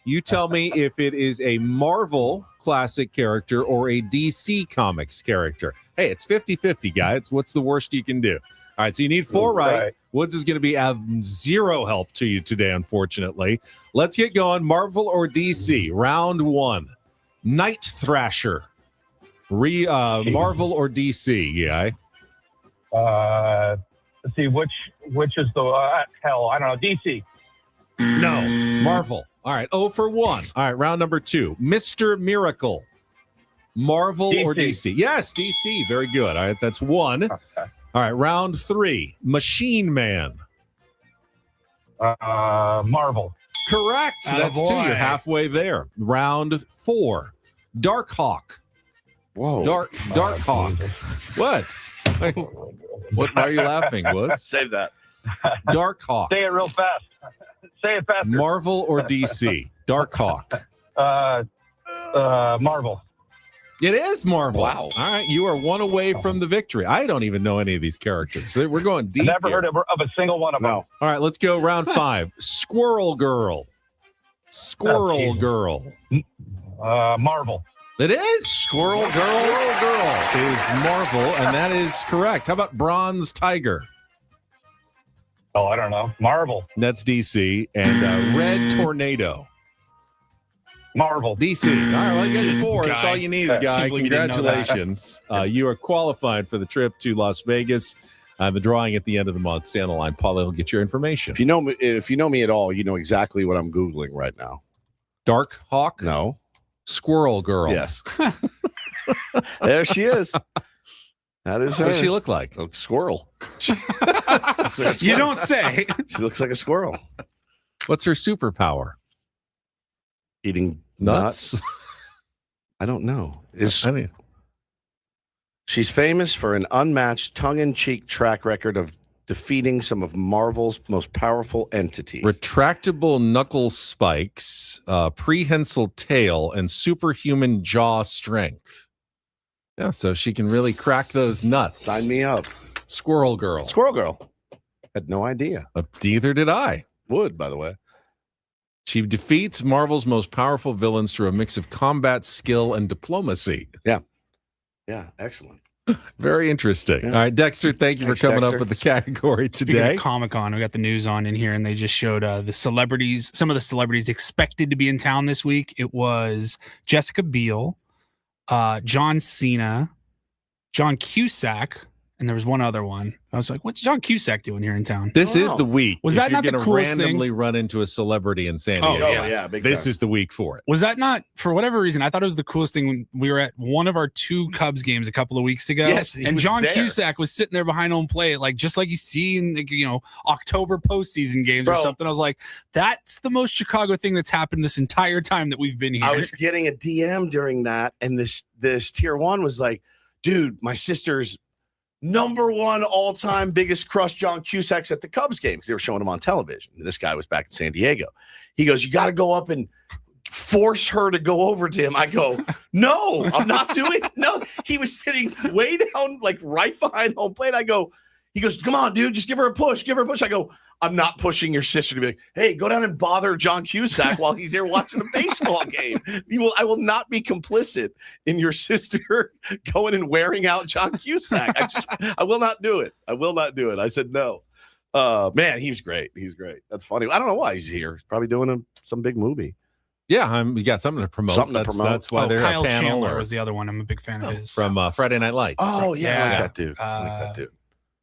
You tell me if it is a Marvel classic character or a DC Comics character. Hey, it's 50-50, guys. What's the worst you can do? All right, so you need 4 right. Right. Woods is going to be of zero help to you today, unfortunately. Let's get going. Marvel or DC? Round 1. Night Thrasher. Marvel or DC, guy? Let's see, which is the hell? I don't know. DC. No, Marvel. All right, 0 for 1. All right, round number 2. Mr. Miracle. Marvel or DC. DC? Yes, DC. Very good. All right, that's 1. Okay. All right, round 3. Machine Man. Marvel. Correct. That's 2. Attaboy. You're halfway there. Round 4. Dark Hawk. Whoa. Dark Hawk. What? Why are you laughing, Woods? Save that. Dark Hawk. Say it real fast. Say it faster. Marvel or DC? Dark Hawk. Marvel. It is Marvel. Wow. All right, you are 1 away from the victory. I don't even know any of these characters. We're going deep. Never here. heard of a single one of them. No. All right, let's go round 5. Squirrel Girl. Squirrel Jesus. Girl. Marvel. It is Squirrel Girl. Squirrel Girl is Marvel, and that is correct. How about Bronze Tiger? Oh, I don't know. Marvel. That's DC. And Red Tornado. Marvel. DC. All right, well, you got 4. That's Guy. all you needed, Guy. Can't believe you didn't know that. Congratulations. You are qualified for the trip to Las Vegas. The drawing at the end of the month. Stay on the line. Paula will get your information. If you know me at all, you know exactly what I'm Googling right now. Dark Hawk? No. Squirrel Girl. Yes. There she is. That is her. What does she look like? A squirrel. You don't say. She looks like a squirrel. What's her superpower? Eating Nuts? I don't know. She's famous for an unmatched tongue-in-cheek track record of defeating some of Marvel's most powerful entities. Retractable knuckle spikes, prehensile tail, and superhuman jaw strength. Yeah, so she can really crack those nuts. Sign me up. Squirrel Girl. Squirrel Girl. Had no idea. Neither did I. Would, by the way. She defeats Marvel's most powerful villains through a mix of combat skill and diplomacy. Yeah, excellent. Very interesting. Yeah. All right, Dexter, thank you Thanks, for coming Dexter. up with the category Speaking today. of Comic-Con, we got the news on in here, and they just showed the celebrities, some of the celebrities expected to be in town this week. It was Jessica Biel, John Cena, John Cusack, and there was one other one. I was like, what's John Cusack doing here in town? This is the week. Was if that you're not the gonna coolest randomly run into a celebrity in San Oh, Diego? yeah. Big This time. is the week for it. Was that not, for whatever reason, I thought it was the coolest thing when we were at one of our 2 Cubs games a couple of weeks ago. Yes, he and was John there. Cusack was sitting there behind home plate, like just like you see in October postseason games or Bro. something. I was like, that's the most Chicago thing that's happened this entire time that we've been here. I was getting a DM during that, and this tier 1 was like, dude, my sister's number one all-time biggest crush John Cusack's at the Cubs game because they were showing him on television. And this guy was back in San Diego. He goes, you got to go up and force her to go over to him. I go, no, I'm not doing it. No, he was sitting way down, like right behind home plate. He goes, come on, dude, just give her a push. Give her a push. I go, I'm not pushing your sister to be like, hey, go down and bother John Cusack while he's there watching a baseball game. I will not be complicit in your sister going and wearing out John Cusack. I will not do it. I will not do it. I said no. Man, he's great. He's great. That's funny. I don't know why he's here. He's probably doing some big movie. Yeah, we got something to promote. That's why they're Kyle a panel. Chandler was the other one. I'm a big fan of his. From Friday Night Lights. Oh, yeah. I like that dude.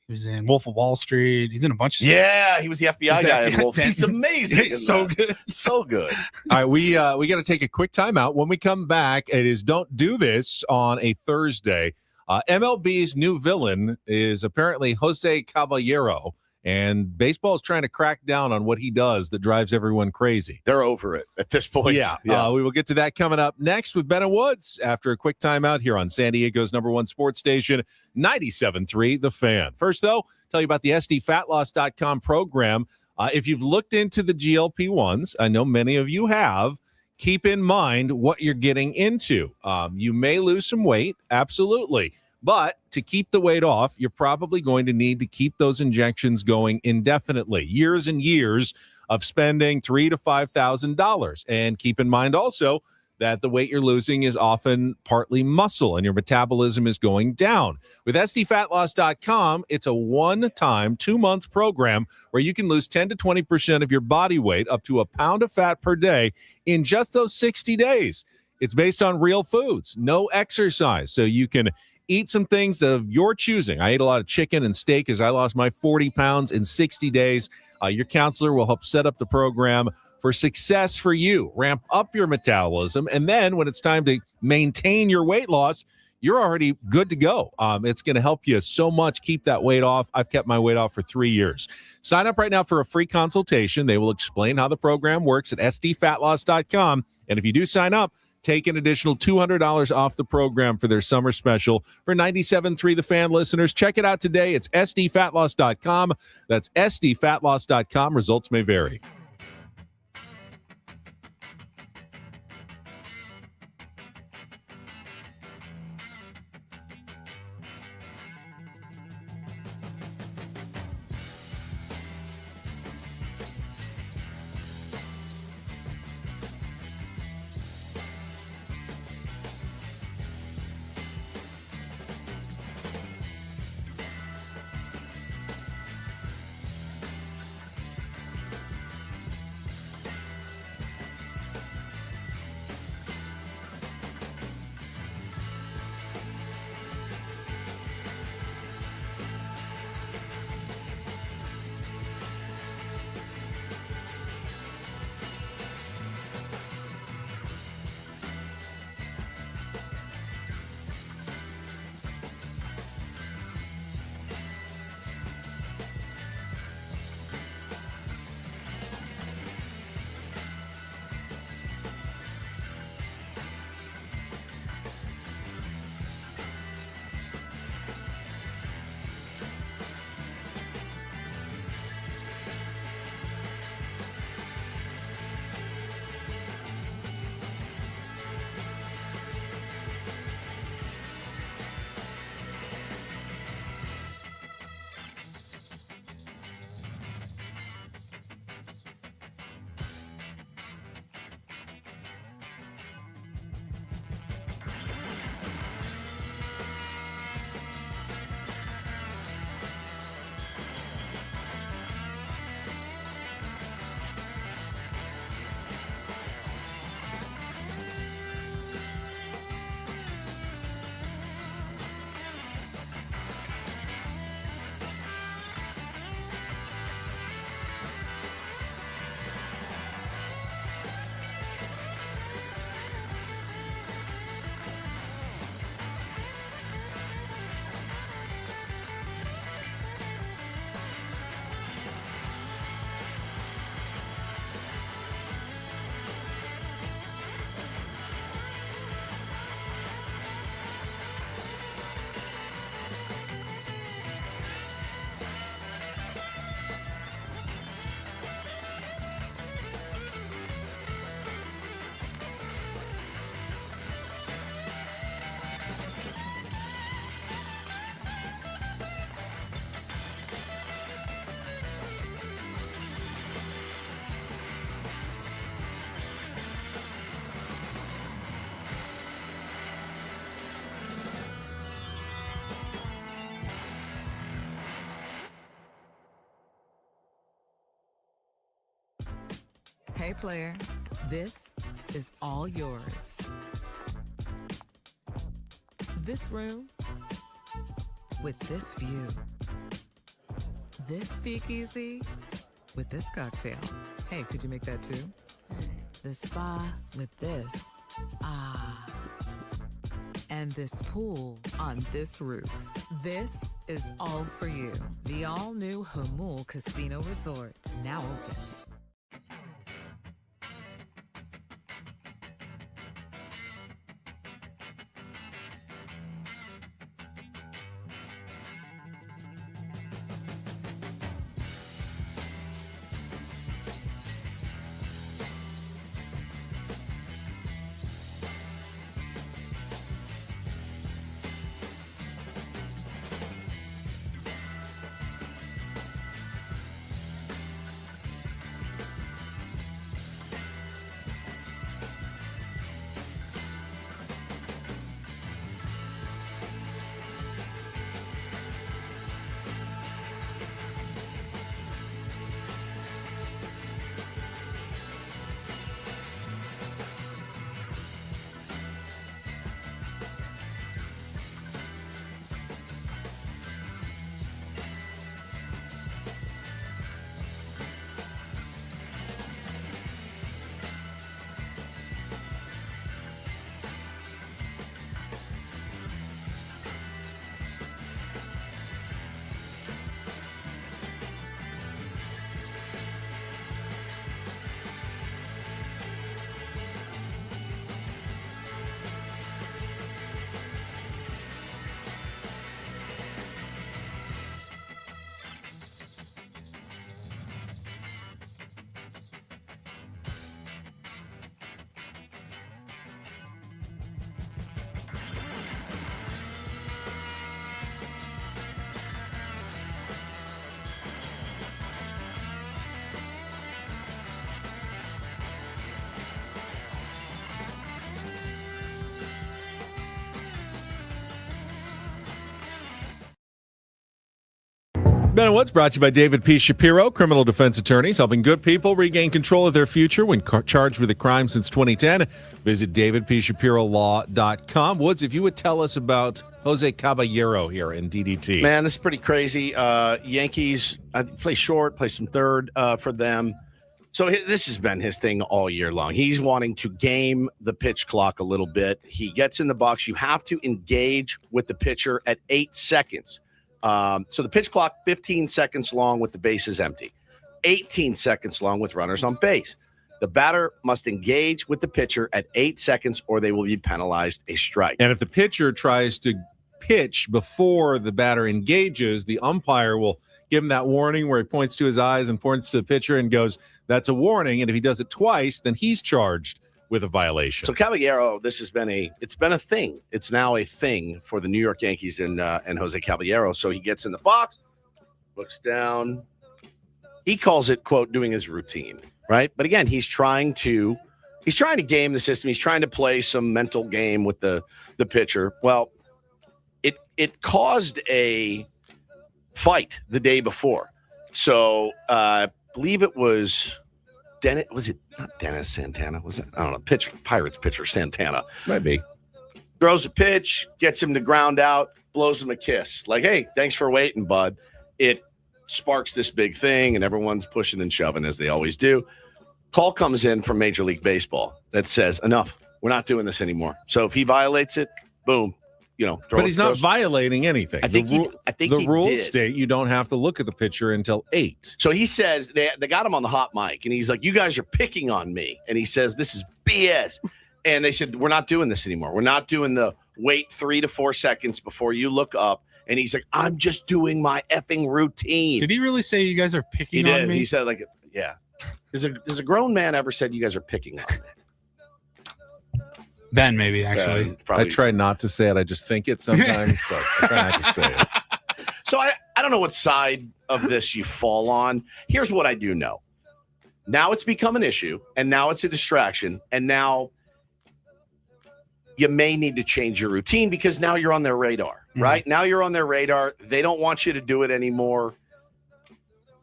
He was in Wolf of Wall Street. He's in a bunch of stuff. Yeah, he was the FBI guy in Wolf. He's amazing. He's so good. So good. All right, we got to take a quick timeout. When we come back, it is Don't Do This on a Thursday. MLB's new villain is apparently Jose Caballero, and baseball is trying to crack down on what he does that drives everyone crazy. They're over it at this point. Yeah. We will get to that coming up next with Ben and Woods after a quick timeout here on San Diego's #1 sports station, 97.3 The Fan. First, though, tell you about the SDFatLoss.com program. If you've looked into the GLP-1s, I know many of you have, keep in mind what you're getting into. You may lose some weight, absolutely. But to keep the weight off, you're probably going to need to keep those injections going indefinitely, years and years of spending $3,000 to $5,000. And keep in mind also that the weight you're losing is often partly muscle and your metabolism is going down. With SDFatLoss.com, it's a one-time 2-month program where you can lose 10 to 20% of your body weight, up to a pound of fat per day in just those 60 days. It's based on real foods, no exercise, so you can eat some things of your choosing. I ate a lot of chicken and steak as I lost my 40 pounds in 60 days. Your counselor will help set up the program for success for you. Ramp up your metabolism, and then when it's time to maintain your weight loss, you're already good to go. It's going to help you so much keep that weight off. I've kept my weight off for 3 years. Sign up right now for a free consultation. They will explain how the program works at SDFatLoss.com, and if you do sign up, take an additional $200 off the program for their summer special for 97.3 The Fan listeners. Check it out today. It's SDFatLoss.com. That's SDFatLoss.com. Results may vary. Hey, player, this is all yours. This room with this view. This speakeasy with this cocktail. Hey, could you make that too? This spa with this. Ah. And this pool on this roof. This is all for you. The all-new Hamul Casino Resort, now open. Ben and Woods brought to you by David P. Shapiro, criminal defense attorneys, helping good people regain control of their future when charged with a crime since 2010. Visit davidpshapirolaw.com. Woods, if you would tell us about Jose Caballero here in DDT. Man, this is pretty crazy. Yankees play short, play some third for them. So this has been his thing all year long. He's wanting to game the pitch clock a little bit. He gets in the box. You have to engage with the pitcher at 8 seconds. So the pitch clock, 15 seconds long with the bases empty, 18 seconds long with runners on base. The batter must engage with the pitcher at 8 seconds or they will be penalized a strike. And if the pitcher tries to pitch before the batter engages, the umpire will give him that warning where he points to his eyes and points to the pitcher and goes, that's a warning. And if he does it twice, then he's charged with a violation. So Caballero, it's been a thing. It's now a thing for the New York Yankees and Jose Caballero. So he gets in the box, looks down. He calls it, quote, doing his routine, right? But again, he's trying to game the system. He's trying to play some mental game with the pitcher. Well, it caused a fight the day before. So I believe it was Dennis. Was it not Dennis Santana? Was it? I don't know. Pirates pitcher Santana. Might be. Throws a pitch, gets him to ground out, blows him a kiss. Like, hey, thanks for waiting, bud. It sparks this big thing, and everyone's pushing and shoving as they always do. Call comes in from Major League Baseball that says, enough. We're not doing this anymore. So if he violates it, boom. But he's not violating anything. I think the rules did. state you don't have to look at the pitcher until 8. So he says they got him on the hot mic, and he's like, "You guys are picking on me," and he says, "This is BS." And they said, "We're not doing this anymore. We're not doing the wait 3 to 4 seconds before you look up." And he's like, "I'm just doing my effing routine." Did he really say you guys are picking He on did. me? He said, like, yeah. Has a grown man ever said you guys are picking on me? Ben, maybe, actually. I try not to say it. I just think it sometimes, but I try not to say it. So I don't know what side of this you fall on. Here's what I do know. Now it's become an issue, and now it's a distraction, and now you may need to change your routine because now you're on their radar, right? Now you're on their radar. They don't want you to do it anymore.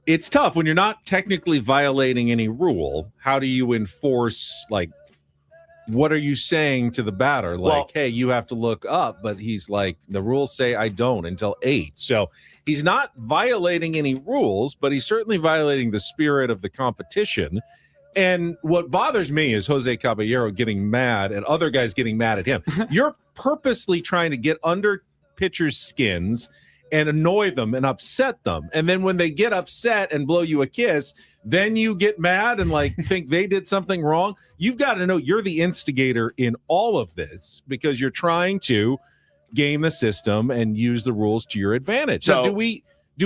it's tough when you're not technically violating any rule. How do you enforce, like, what are you saying to the batter? Like, Well, hey, you have to look up, but he's like, the rules say I don't until 8. So he's not violating any rules, but he's certainly violating the spirit of the competition. And what bothers me is Jose Caballero getting mad and other guys getting mad at him. You're purposely trying to get under pitchers' skins and annoy them and upset them. And then when they get upset and blow you a kiss, then you get mad and like think they did something wrong. You've got to know you're the instigator in all of this because you're trying to game the system and use the rules to your advantage. So do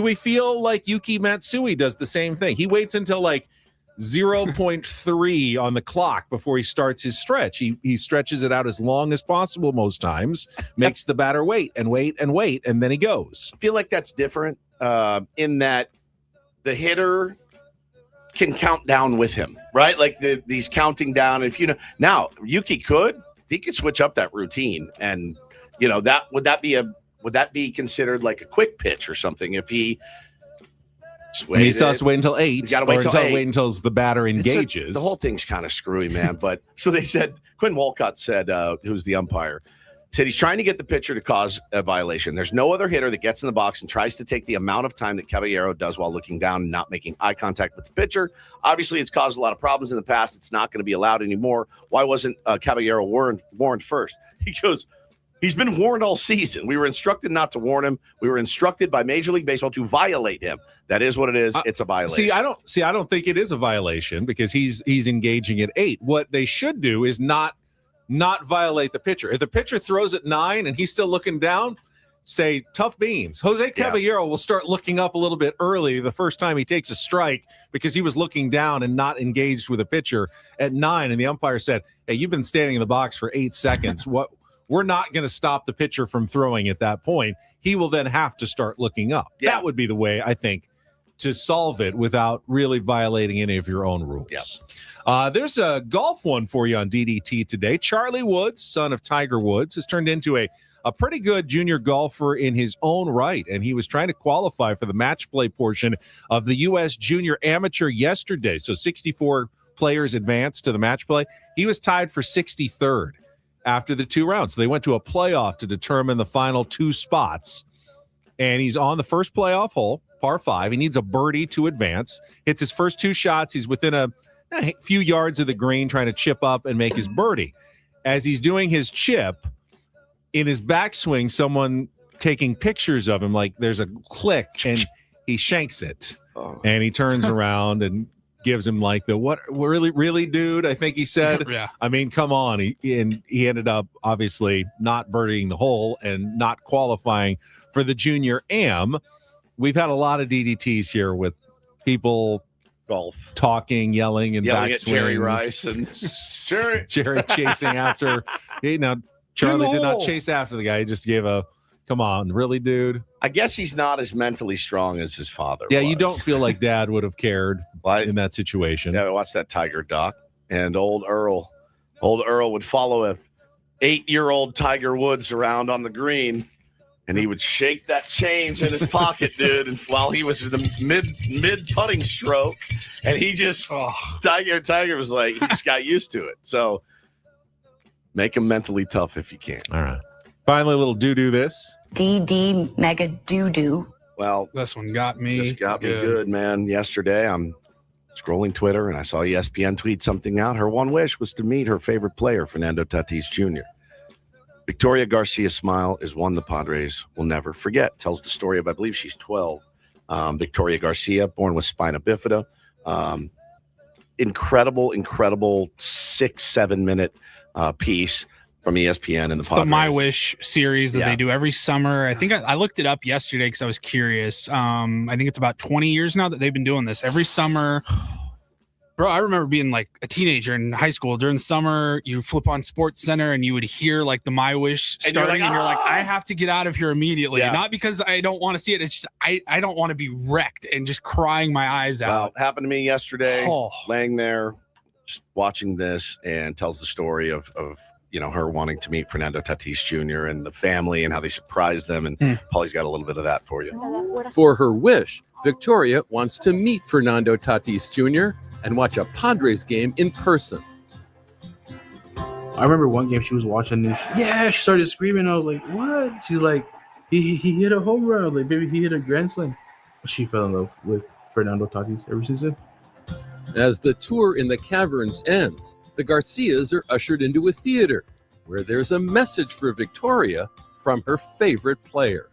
we feel like Yuki Matsui does the same thing? He waits until like 0.3 on the clock before he starts his stretch. He stretches it out as long as possible most times, makes the batter wait, and then he goes. I feel like that's different in that the hitter can count down with him, right? Like these counting down. If you know now, Yuki could switch up that routine, and you know that would that be considered like a quick pitch or something if he. He still has to wait until 8. Wait until the batter engages. The whole thing's kind of screwy, man. But so they said, Quinn Walcott said, who's the umpire, said he's trying to get the pitcher to cause a violation. There's no other hitter that gets in the box and tries to take the amount of time that Caballero does while looking down and not making eye contact with the pitcher. Obviously, it's caused a lot of problems in the past. It's not going to be allowed anymore. Why wasn't Caballero warned first? He goes, he's been warned all season. We were instructed not to warn him. We were instructed by Major League Baseball to violate him. That is what it is. It's a violation. I don't think it is a violation because he's engaging at 8. What they should do is not violate the pitcher. If the pitcher throws at 9 and he's still looking down, say tough beans. Jose Caballero will start looking up a little bit early the first time he takes a strike because he was looking down and not engaged with a pitcher at 9. And the umpire said, hey, you've been standing in the box for 8 seconds. We're not going to stop the pitcher from throwing at that point. He will then have to start looking up. Yeah. That would be the way, I think, to solve it without really violating any of your own rules. Yeah. There's a golf one for you on DDT today. Charlie Woods, son of Tiger Woods, has turned into a pretty good junior golfer in his own right, and he was trying to qualify for the match play portion of the U.S. Junior Amateur yesterday. So 64 players advanced to the match play. He was tied for 63rd. After the 2 rounds. So they went to a playoff to determine the final 2 spots. And he's on the first playoff hole, par 5. He needs a birdie to advance. Hits his first 2 shots. He's within a few yards of the green trying to chip up and make his birdie. As he's doing his chip, in his backswing, someone taking pictures of him, like there's a click, and he shanks it. And he turns around and gives him like the what really dude, I think he said. Yeah. I mean, come on. He ended up obviously not birdieing the hole and not qualifying for the Junior Am. We've had a lot of DDTs here with people golf talking, yelling at Jerry Rice and Jerry chasing after. Charlie did not chase after the guy. He just gave a come on, really, dude? I guess he's not as mentally strong as his father Yeah, was. you don't feel like Dad would have cared in that situation. Yeah, I watched that Tiger doc, and old Earl would follow a 8-year-old Tiger Woods around on the green, and he would shake that change in his pocket, dude, and while he was in the mid putting stroke, and he just Tiger was like, he just got used to it. So make him mentally tough if you can. All right. Finally, a little doo-doo this. DD mega doo-doo. Well, this one got me. This got me good, man. Yesterday, I'm scrolling Twitter, and I saw ESPN tweet something out. Her one wish was to meet her favorite player, Fernando Tatis Jr. Victoria Garcia's smile is one the Padres will never forget. Tells the story of, I believe she's 12. Victoria Garcia, born with spina bifida. Incredible 6-7 minute piece from ESPN and the Padres. The My Wish series that they do every summer. I think I looked it up yesterday because I was curious. I think it's about 20 years now that they've been doing this every summer. Bro, I remember being like a teenager in high school. During the summer, you flip on Sports Center and you would hear like the My Wish starting, and you're like, I have to get out of here immediately. Yeah. Not because I don't want to see it. It's just I don't want to be wrecked and just crying my eyes out. Well, it happened to me yesterday, laying there, just watching this, and tells the story of her wanting to meet Fernando Tatis Jr. and the family and how they surprised them. And Paulie's got a little bit of that for you. For her wish, Victoria wants to meet Fernando Tatis Jr. and watch a Padres game in person. I remember one game she was watching and she started screaming. I was like, what? She's like, he hit a home run. I was like, baby, he hit a grand slam. She fell in love with Fernando Tatis ever since then. As the tour in the caverns ends, the Garcias are ushered into a theater where there's a message for Victoria from her favorite player.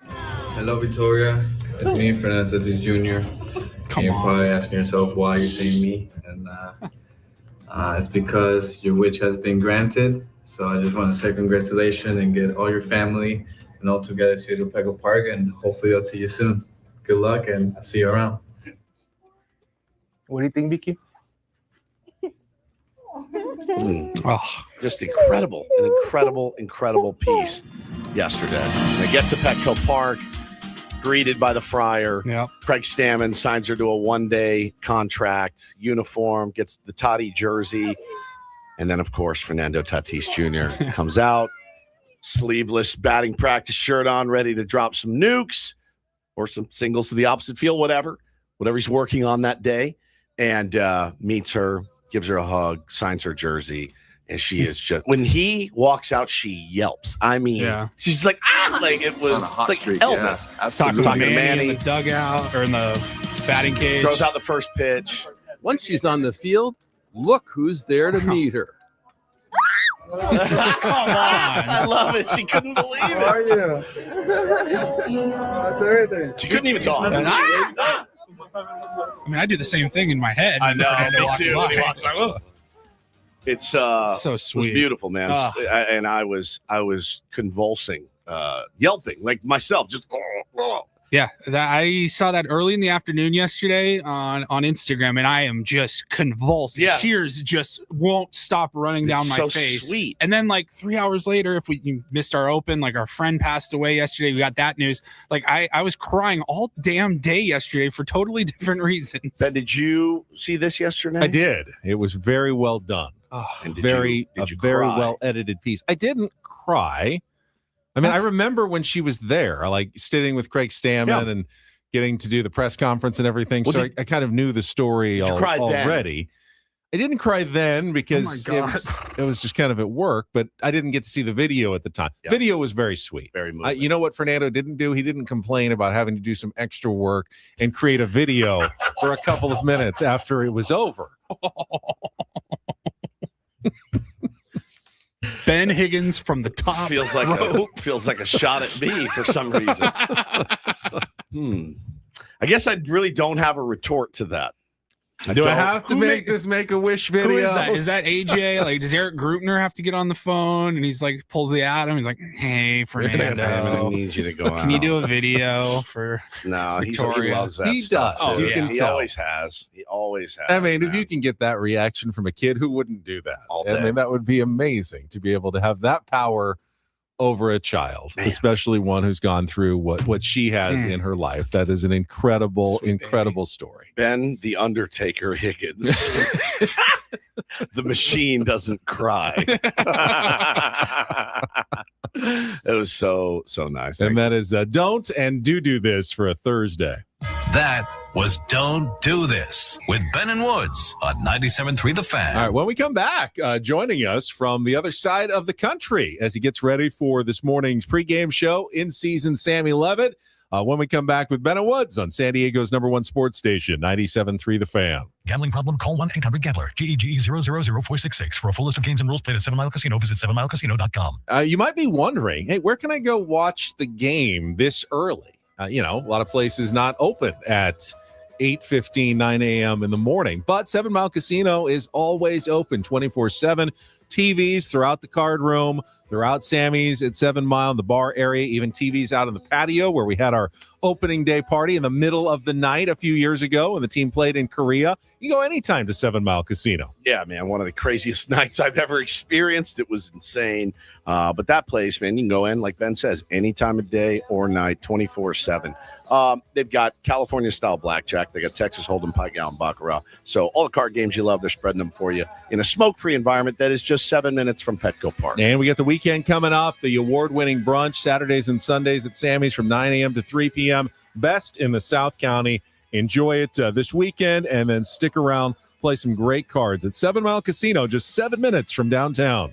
Hello, Victoria. It's me, Fernando Tatis Jr. You're probably asking yourself why you're saying me. And it's because your wish has been granted. So I just want to say congratulations and get all your family and all together to Lupego Park. And hopefully I'll see you soon. Good luck, and I'll see you around. What do you think, Vicky? Just incredible. An incredible piece yesterday. They get to Petco Park, greeted by the Friar. Yeah. Craig Stammen signs her to a one-day contract, uniform, gets the Toddy jersey. And then, of course, Fernando Tatis Jr. comes out, sleeveless batting practice shirt on, ready to drop some nukes or some singles to the opposite field, whatever he's working on that day. And meets her, gives her a hug, signs her jersey. And she is just, when he walks out, she yelps. I mean, she's like, like it was like streak, Elvis. Talking to Manny in the dugout or in the batting cage. Throws out the first pitch. Once she's on the field, look who's there to meet her. Come on. I love it. She couldn't believe it. How are you? How's everything? She couldn't even talk. I mean, I do the same thing in my head. I know. Fernando Me walks too. by. He walks by, "Ugh." It's so It sweet. was beautiful, man. And I was convulsing, yelping like myself. Just Yeah, I saw that early in the afternoon yesterday on Instagram, and I am just convulsing. Yeah. Tears just won't stop running down my so face. sweet. And then, like 3 hours later, if you missed our open, like our friend passed away yesterday, we got that news. Like I was crying all damn day yesterday for totally different reasons. Ben, did you see this yesterday? I did. It was very well done. And did Very you very cry? well edited piece. I didn't cry. I mean, I remember when she was there, like sitting with Craig Stammen and getting to do the press conference and everything. Well, so I kind of knew the story Did you cry then? already. I didn't cry then because it was just kind of at work, but I didn't get to see the video at the time. Yeah. Video was very sweet. Very moving. You know what Fernando didn't do? He didn't complain about having to do some extra work and create a video for a couple of minutes after it was over. Ben Higgins from the top feels like a shot at me for some reason. I guess I really don't have a retort to that. Do I have to make this Make-A-Wish video? Who is that? Is that AJ? Like, does Eric Grutner have to get on the phone? And he's like, pulls the Adam. He's like, hey, Fernando, I need you to go out. Can you do a video for No, he Victoria? loves that He stuff. does. Oh, You can he tell. always has. He always has. I mean, if you can get that reaction from a kid, who wouldn't do that? All I day. mean, that would be amazing to be able to have that power over a child, especially one who's gone through what she has in her life. That is an incredible story. Ben, the Undertaker Higgins. The machine doesn't cry. It was so nice. And that is Don't and Do This for a Thursday. That was Don't Do This with Ben and Woods on 97.3 The Fan. All right, when we come back, joining us from the other side of the country as he gets ready for this morning's pregame show, in-season Sammy Levitt. When we come back with Ben and Woods on San Diego's #1 sports station, 97.3 The Fan. Gambling problem? Call 1-800-GAMBLER. GEGE 000-466. For a full list of games and rules, play at 7 Mile Casino. Visit 7milecasino.com. You might be wondering, hey, where can I go watch the game this early? A lot of places not open at 8:15, 9 a.m. in the morning. But 7 Mile Casino is always open 24/7. TVs throughout the card room, throughout Sammy's at 7 Mile in the bar area, even TVs out in the patio where we had our opening day party in the middle of the night a few years ago when the team played in Korea. You go anytime to 7 Mile Casino. Yeah, man, one of the craziest nights I've ever experienced. It was insane. But that place, man, you can go in, like Ben says, any time of day or night, 24/7. They've got California-style blackjack. They got Texas Hold'em, Pie Gown, Baccarat. So all the card games you love, they're spreading them for you in a smoke-free environment that is just 7 minutes from Petco Park. And we got the weekend coming up, the award-winning brunch, Saturdays and Sundays at Sammy's from 9 a.m. to 3 p.m. Best in the South County. Enjoy it this weekend, and then stick around, play some great cards at 7 Mile Casino, just 7 minutes from downtown.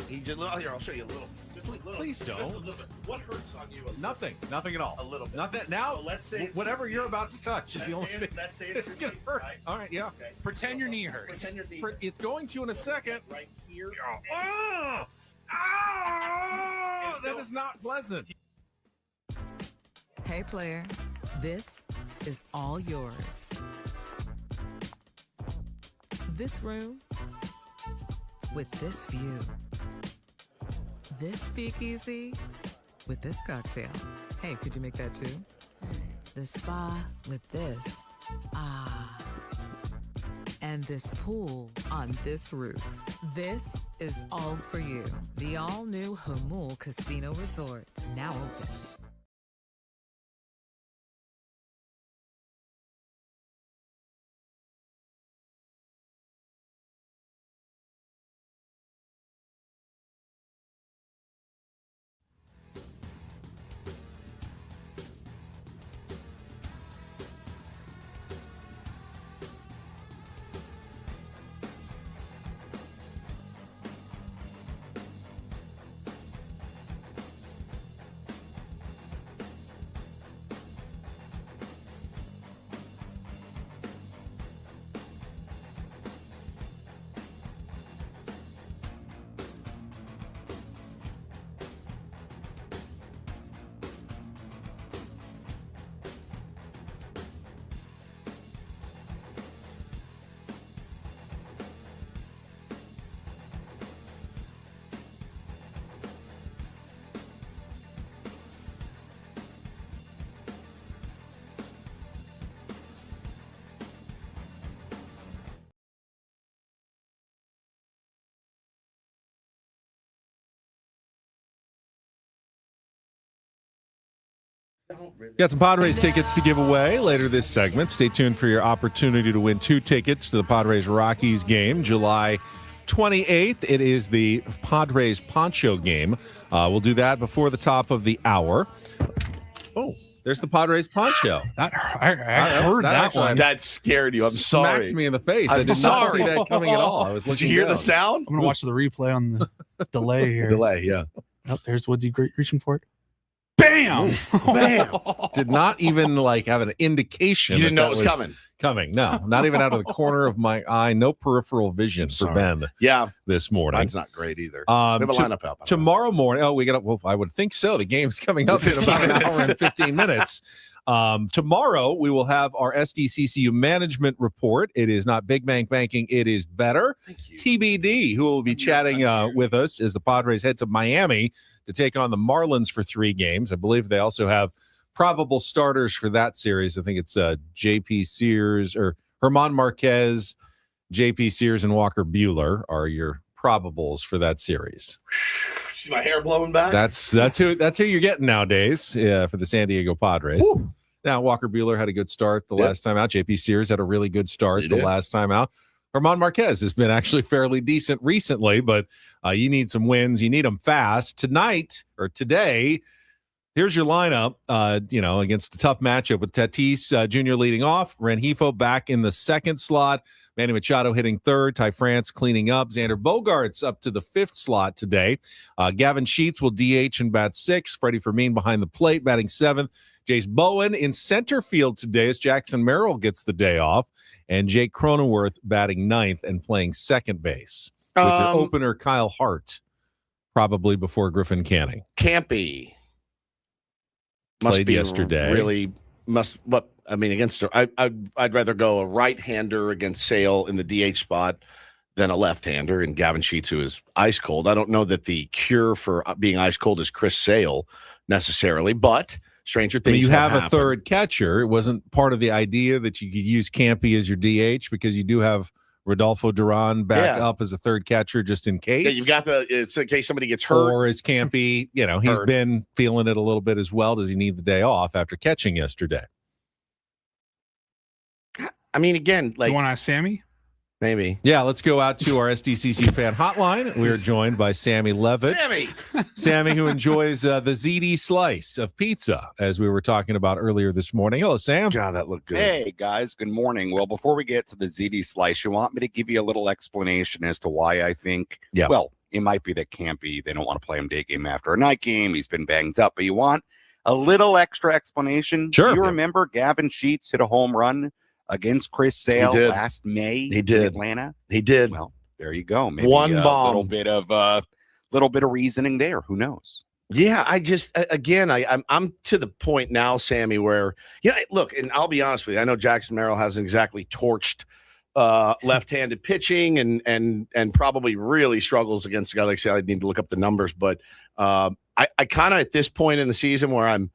He just, here, I'll show you a little. Just a little. Please don't. Just a little bit. What hurts on you? Nothing at all. A little bit. Not that now. So let's say whatever you're about to touch is the only thing. Let's say It's gonna hurt. Right? All right, yeah. Okay. Pretend your knee hurts. Pretend your knee. It's going to in a second. Right here. Oh, that is not pleasant. Hey, player, this is all yours. This room with this view. This speakeasy with this cocktail. Hey, could you make that too? The spa with this. Ah. And this pool on this roof. This is all for you. The all-new Hamul Casino Resort, now open. Got some Padres tickets to give away later this segment. Stay tuned for your opportunity to win 2 tickets to the Padres-Rockies game, July 28th. It is the Padres Poncho game. We'll do that before the top of the hour. Oh, there's the Padres Poncho. I heard that one. That scared you. I'm sorry. Smacked me in the face. I'm I did not see that coming at all. I was Did you looking hear down. the sound? I'm going to watch the replay on the delay here. Delay, yeah. Oh, there's Woodsy reaching for it. Bam! Bam! Did not even have an indication. You didn't know that it was coming. Coming. No, not even out of the corner of my eye. No peripheral vision for Ben. Yeah. This morning. Mine's not great either. We have a lineup out. Tomorrow morning. Oh, we got. Well, I would think so. The game's coming up in about an hour and 15 minutes. Tomorrow we will have our SDCCU management report. It is not Big Bank Banking. It is better. TBD, who will be chatting with us as the Padres head to Miami to take on the Marlins for 3 games. I believe they also have probable starters for that series. I think it's J.P. Sears or Herman Marquez, J.P. Sears, and Walker Buehler are your probables for that series. See my hair blowing back? That's who you're getting nowadays for the San Diego Padres. Woo. Now, Walker Buehler had a good start the last time out. J.P. Sears had a really good start the last time out. Herman Marquez has been actually fairly decent recently, but you need some wins. You need them fast. Tonight or today, here's your lineup, against a tough matchup with Tatis Jr. leading off, Rengifo back in the second slot, Manny Machado hitting third, Ty France cleaning up, Xander Bogaerts up to the 5th slot today. Gavin Sheets will DH and bat 6th, Freddie Fermin behind the plate batting 7th, Jace Bowen in center field today as Jackson Merrill gets the day off, and Jake Cronenworth batting 9th and playing second base with your opener Kyle Hart probably before Griffin Canning. Campy. Played yesterday. Really against her. I'd rather go a right-hander against Sale in the DH spot than a left-hander and Gavin Sheets, who is ice cold. I don't know that the cure for being ice cold is Chris Sale necessarily, but stranger things you have happened. A third catcher. It wasn't part of the idea that you could use Campy as your DH because you do have Rodolfo Duran back up as a third catcher just in case. Yeah, you've got it's in case somebody gets hurt. Or is Campy, he's been feeling it a little bit as well. Does he need the day off after catching yesterday? I mean, again, you want to ask Sammy? Maybe. Yeah, let's go out to our SDCC fan hotline. We are joined by Sammy Levitt. Sammy, who enjoys the ZD slice of pizza, as we were talking about earlier this morning. Hello, Sam. God, that looked good. Hey, guys. Good morning. Well, before we get to the ZD slice, you want me to give you a little explanation as to why I think, well, it might be that Campy, they don't want to play him day game after a night game. He's been banged up, but you want a little extra explanation? Sure. You remember Gavin Sheets hit a home run against Chris Sale last May in Atlanta? He did. Well, there you go. Maybe One a bomb. little bit of reasoning there. Who knows? Yeah, I just I'm to the point now, Sammy, where look, and I'll be honest with you, I know Jackson Merrill hasn't exactly torched left-handed pitching and probably really struggles against the guy like Sale. I need to look up the numbers, but I kind of at this point in the season where I'm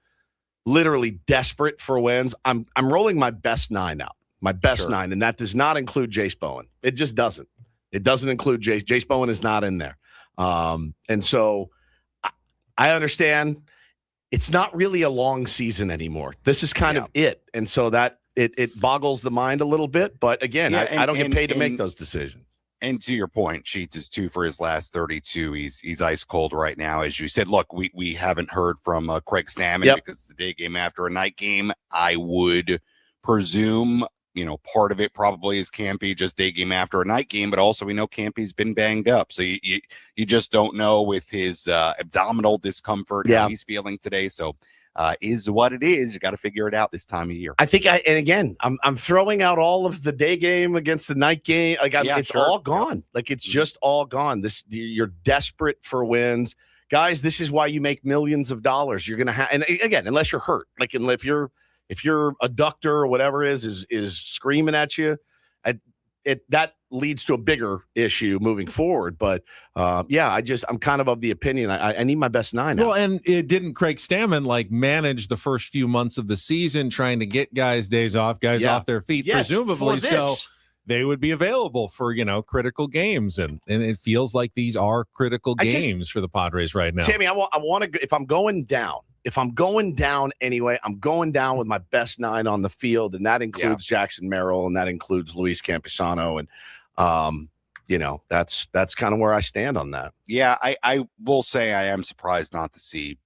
literally desperate for wins, I'm rolling my best 9 out. My best 9, and that does not include Jace Bowen. It just doesn't. It doesn't include Jace. Jace Bowen is not in there. And so I understand it's not really a long season anymore. This is kind of it. And so that it boggles the mind a little bit. But again, I don't get paid to make those decisions. And to your point, Sheets is 2 for his last 32. He's ice cold right now. As you said, look, we haven't heard from Craig Stammen because it's the day game after a night game. I would presume, part of it probably is Campy just day game after a night game, but also we know Campy's been banged up. So you just don't know with his abdominal discomfort how he's feeling today. So is what it is. You got to figure it out this time of year. I think I'm throwing out all of the day game against the night game. It's all gone. Like it's just all gone. You're desperate for wins. Guys, this is why you make millions of dollars. You're going to have, and again, unless you're hurt, like if your adductor or whatever is screaming at you, that leads to a bigger issue moving forward. But I'm kind of the opinion I need my best 9 now. Well, and it didn't Craig Stammen manage the first few months of the season trying to get guys days off, off their feet, presumably so they would be available for critical games, and it feels like these are critical games for the Padres right now. Sammy, I want to, if I'm going down, if I'm going down anyway, I'm going down with my best 9 on the field, and that includes Jackson Merrill, and that includes Luis Campisano, and that's kind of where I stand on that. Yeah, I will say I am surprised not to see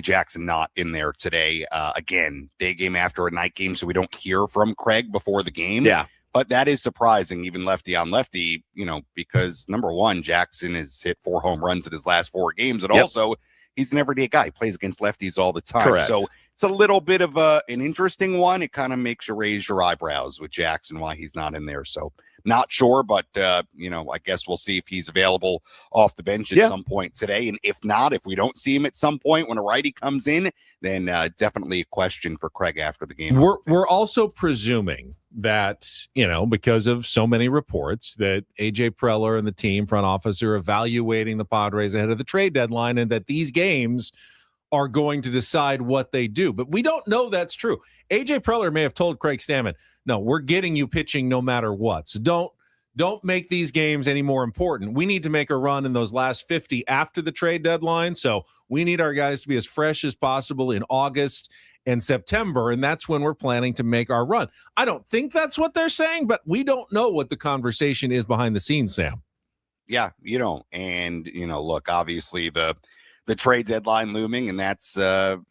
Jackson not in there today. Again, day game after a night game, so we don't hear from Craig before the game. Yeah. But that is surprising, even lefty on lefty, because number one, Jackson has hit 4 home runs in his last 4 games. And also, he's an everyday guy. He plays against lefties all the time. Correct. So it's a little bit of an interesting one. It kind of makes you raise your eyebrows with Jackson, why he's not in there. So not sure, but, I guess we'll see if he's available off the bench at some point today. And if not, if we don't see him at some point when a righty comes in, then definitely a question for Craig after the game. We're also presuming that, because of so many reports that AJ Preller and the team front office are evaluating the Padres ahead of the trade deadline, and that these games are going to decide what they do. But we don't know that's true. AJ Preller may have told Craig Stammen, no, we're getting you pitching no matter what. So don't make these games any more important. We need to make a run in those last 50 after the trade deadline. So we need our guys to be as fresh as possible in August and September, and that's when we're planning to make our run. I don't think that's what they're saying, but we don't know what the conversation is behind the scenes, Sam. Yeah, you don't. And, look, obviously the trade deadline looming, and that's the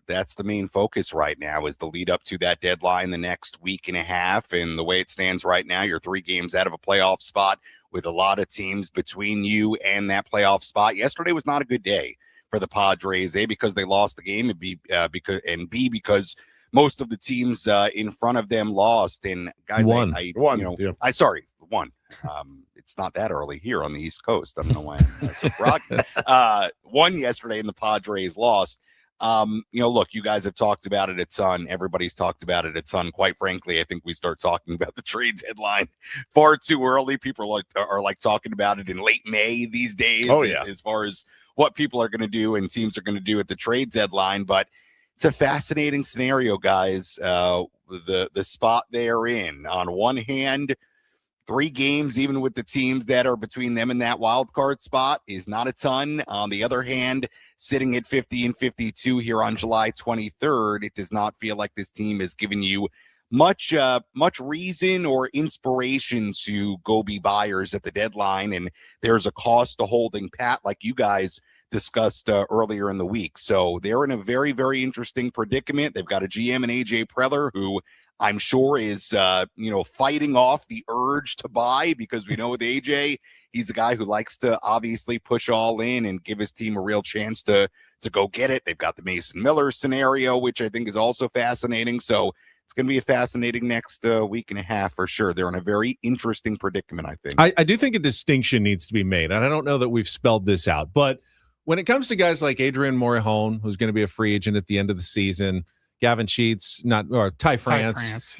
main focus right now, is the lead up to that deadline the next week and a half. And the way it stands right now, you're 3 games out of a playoff spot with a lot of teams between you and that playoff spot. Yesterday was not a good day for the Padres, A, because they lost the game, and B, because most of the teams in front of them lost. And guys, one. It's not that early here on the East Coast. I don't know why I'm so groggy. Won yesterday, and the Padres lost. Look, you guys have talked about it a ton. Everybody's talked about it a ton. Quite frankly, I think we start talking about the trade deadline far too early. People are talking about it in late May these days. As far as what people are going to do and teams are going to do at the trade deadline. But it's a fascinating scenario, guys. The spot they're in. On one hand, 3 games, even with the teams that are between them and that wild card spot, is not a ton. On the other hand, sitting at 50 and 52 here on July 23rd, it does not feel like this team has given you much reason or inspiration to go be buyers at the deadline. And there's a cost to holding pat, like you guys discussed earlier in the week. So they're in a very, very interesting predicament. They've got a GM in AJ Preller, who I'm sure is, fighting off the urge to buy, because we know with AJ, he's a guy who likes to obviously push all in and give his team a real chance to go get it. They've got the Mason Miller scenario, which I think is also fascinating. So it's going to be a fascinating next week and a half for sure. They're in a very interesting predicament, I think. I do think a distinction needs to be made, and I don't know that we've spelled this out, but when it comes to guys like Adrian Morejon, who's going to be a free agent at the end of the season, Gavin Sheets, Ty France,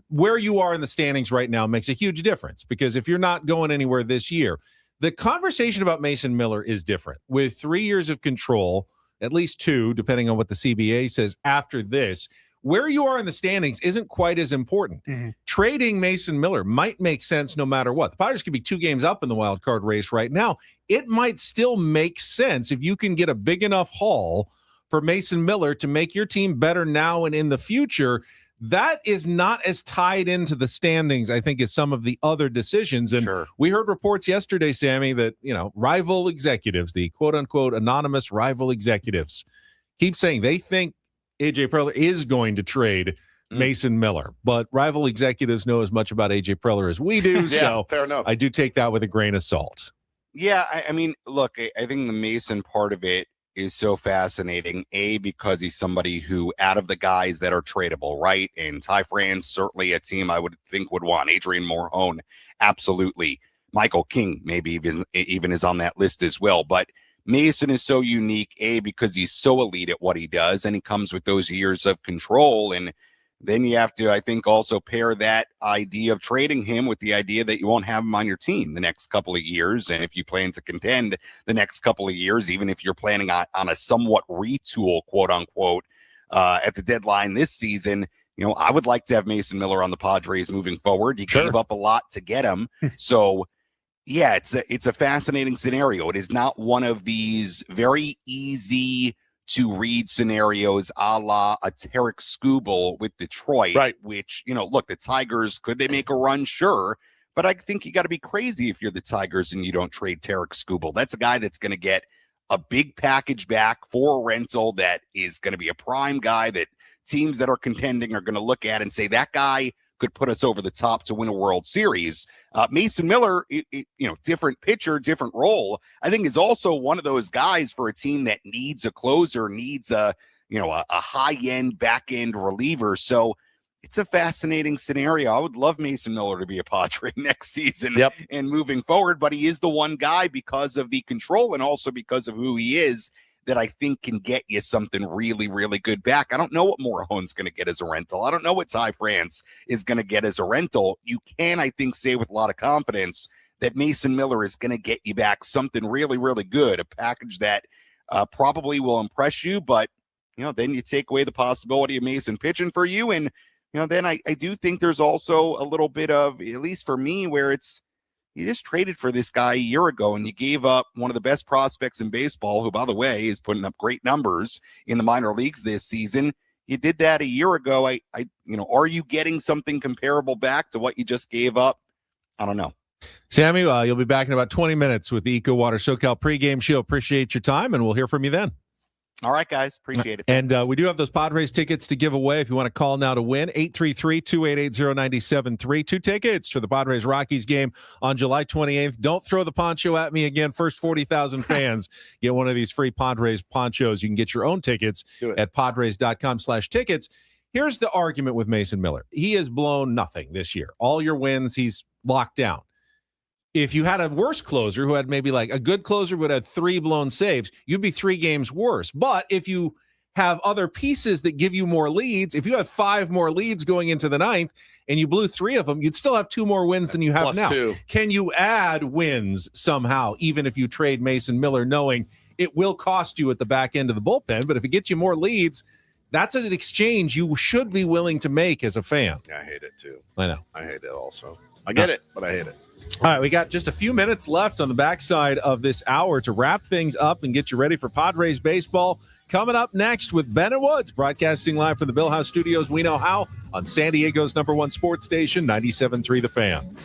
where you are in the standings right now makes a huge difference, because if you're not going anywhere this year, the conversation about Mason Miller is different. With 3 years of control, at least 2, depending on what the CBA says after this, where you are in the standings isn't quite as important. Mm-hmm. Trading Mason Miller might make sense no matter what. The Padres could be 2 games up in the wild card race right now. It might still make sense if you can get a big enough haul for Mason Miller to make your team better now and in the future. That is not as tied into the standings, I think, as some of the other decisions. And we heard reports yesterday, Sammy, that, rival executives, the quote unquote anonymous rival executives, keep saying they think AJ Preller is going to trade Mason Miller, but rival executives know as much about AJ Preller as we do. So fair enough. I do take that with a grain of salt. Yeah. I mean, look, I think the Mason part of it is so fascinating, because he's somebody who, out of the guys that are tradable, right? And Ty France, certainly a team I would think would want. Adrian Morejon, absolutely. Michael King, maybe even is on that list as well. But Mason is so unique, because he's so elite at what he does, and he comes with those years of control. And then you have to, I think, also pair that idea of trading him with the idea that you won't have him on your team the next couple of years. And if you plan to contend the next couple of years, even if you're planning on a somewhat retool, quote unquote, at the deadline this season, I would like to have Mason Miller on the Padres moving forward. You gave up a lot to get him. So yeah, it's a fascinating scenario. It is not one of these very easy to read scenarios a la a Tarek Skubal with Detroit, right? Which, look, the Tigers, could they make a run? Sure. But I think you got to be crazy if you're the Tigers and you don't trade Tarek Skubal. That's a guy that's going to get a big package back for a rental that is going to be a prime guy that teams that are contending are going to look at and say, that guy could put us over the top to win a World Series. Mason Miller, different pitcher, different role, I think is also one of those guys for a team that needs a closer, needs a high-end, back-end reliever. So it's a fascinating scenario. I would love Mason Miller to be a Padre next season and moving forward, but he is the one guy because of the control and also because of who he is that I think can get you something really, really good back. I don't know what Morejon's going to get as a rental. I don't know what Ty France is going to get as a rental. You can, I think, say with a lot of confidence that Mason Miller is going to get you back something really, really good, a package that probably will impress you, but, then you take away the possibility of Mason pitching for you. And, then I do think there's also a little bit of, at least for me, where it's, you just traded for this guy a year ago and you gave up one of the best prospects in baseball, who, by the way, is putting up great numbers in the minor leagues this season. You did that a year ago. Are you getting something comparable back to what you just gave up? I don't know. Sammy, you'll be back in about 20 minutes with the Eco Water SoCal pregame show. Appreciate your time, and we'll hear from you then. All right, guys. Appreciate it. And we do have those Padres tickets to give away if you want to call now to win. 833-288-0973. 2 tickets for the Padres-Rockies game on July 28th. Don't throw the poncho at me again. First 40,000 fans get one of these free Padres ponchos. You can get your own tickets at padres.com/tickets. Here's the argument with Mason Miller. He has blown nothing this year. All your wins, he's locked down. If you had a worse closer who had maybe like a good closer would have 3 blown saves, you'd be 3 games worse. But if you have other pieces that give you more leads, if you have 5 more leads going into the 9th and you blew 3 of them, you'd still have 2 more wins than you have now. 2. Can you add wins somehow, even if you trade Mason Miller, knowing it will cost you at the back end of the bullpen? But if it gets you more leads, that's an exchange you should be willing to make as a fan. I hate it too. I know. I hate it also. I get it, but I hate it. All right, we got just a few minutes left on the backside of this hour to wrap things up and get you ready for Padres baseball. Coming up next with Ben and Woods, broadcasting live from the Bill House Studios. We know how on San Diego's #1 sports station, 97.3 The Fan.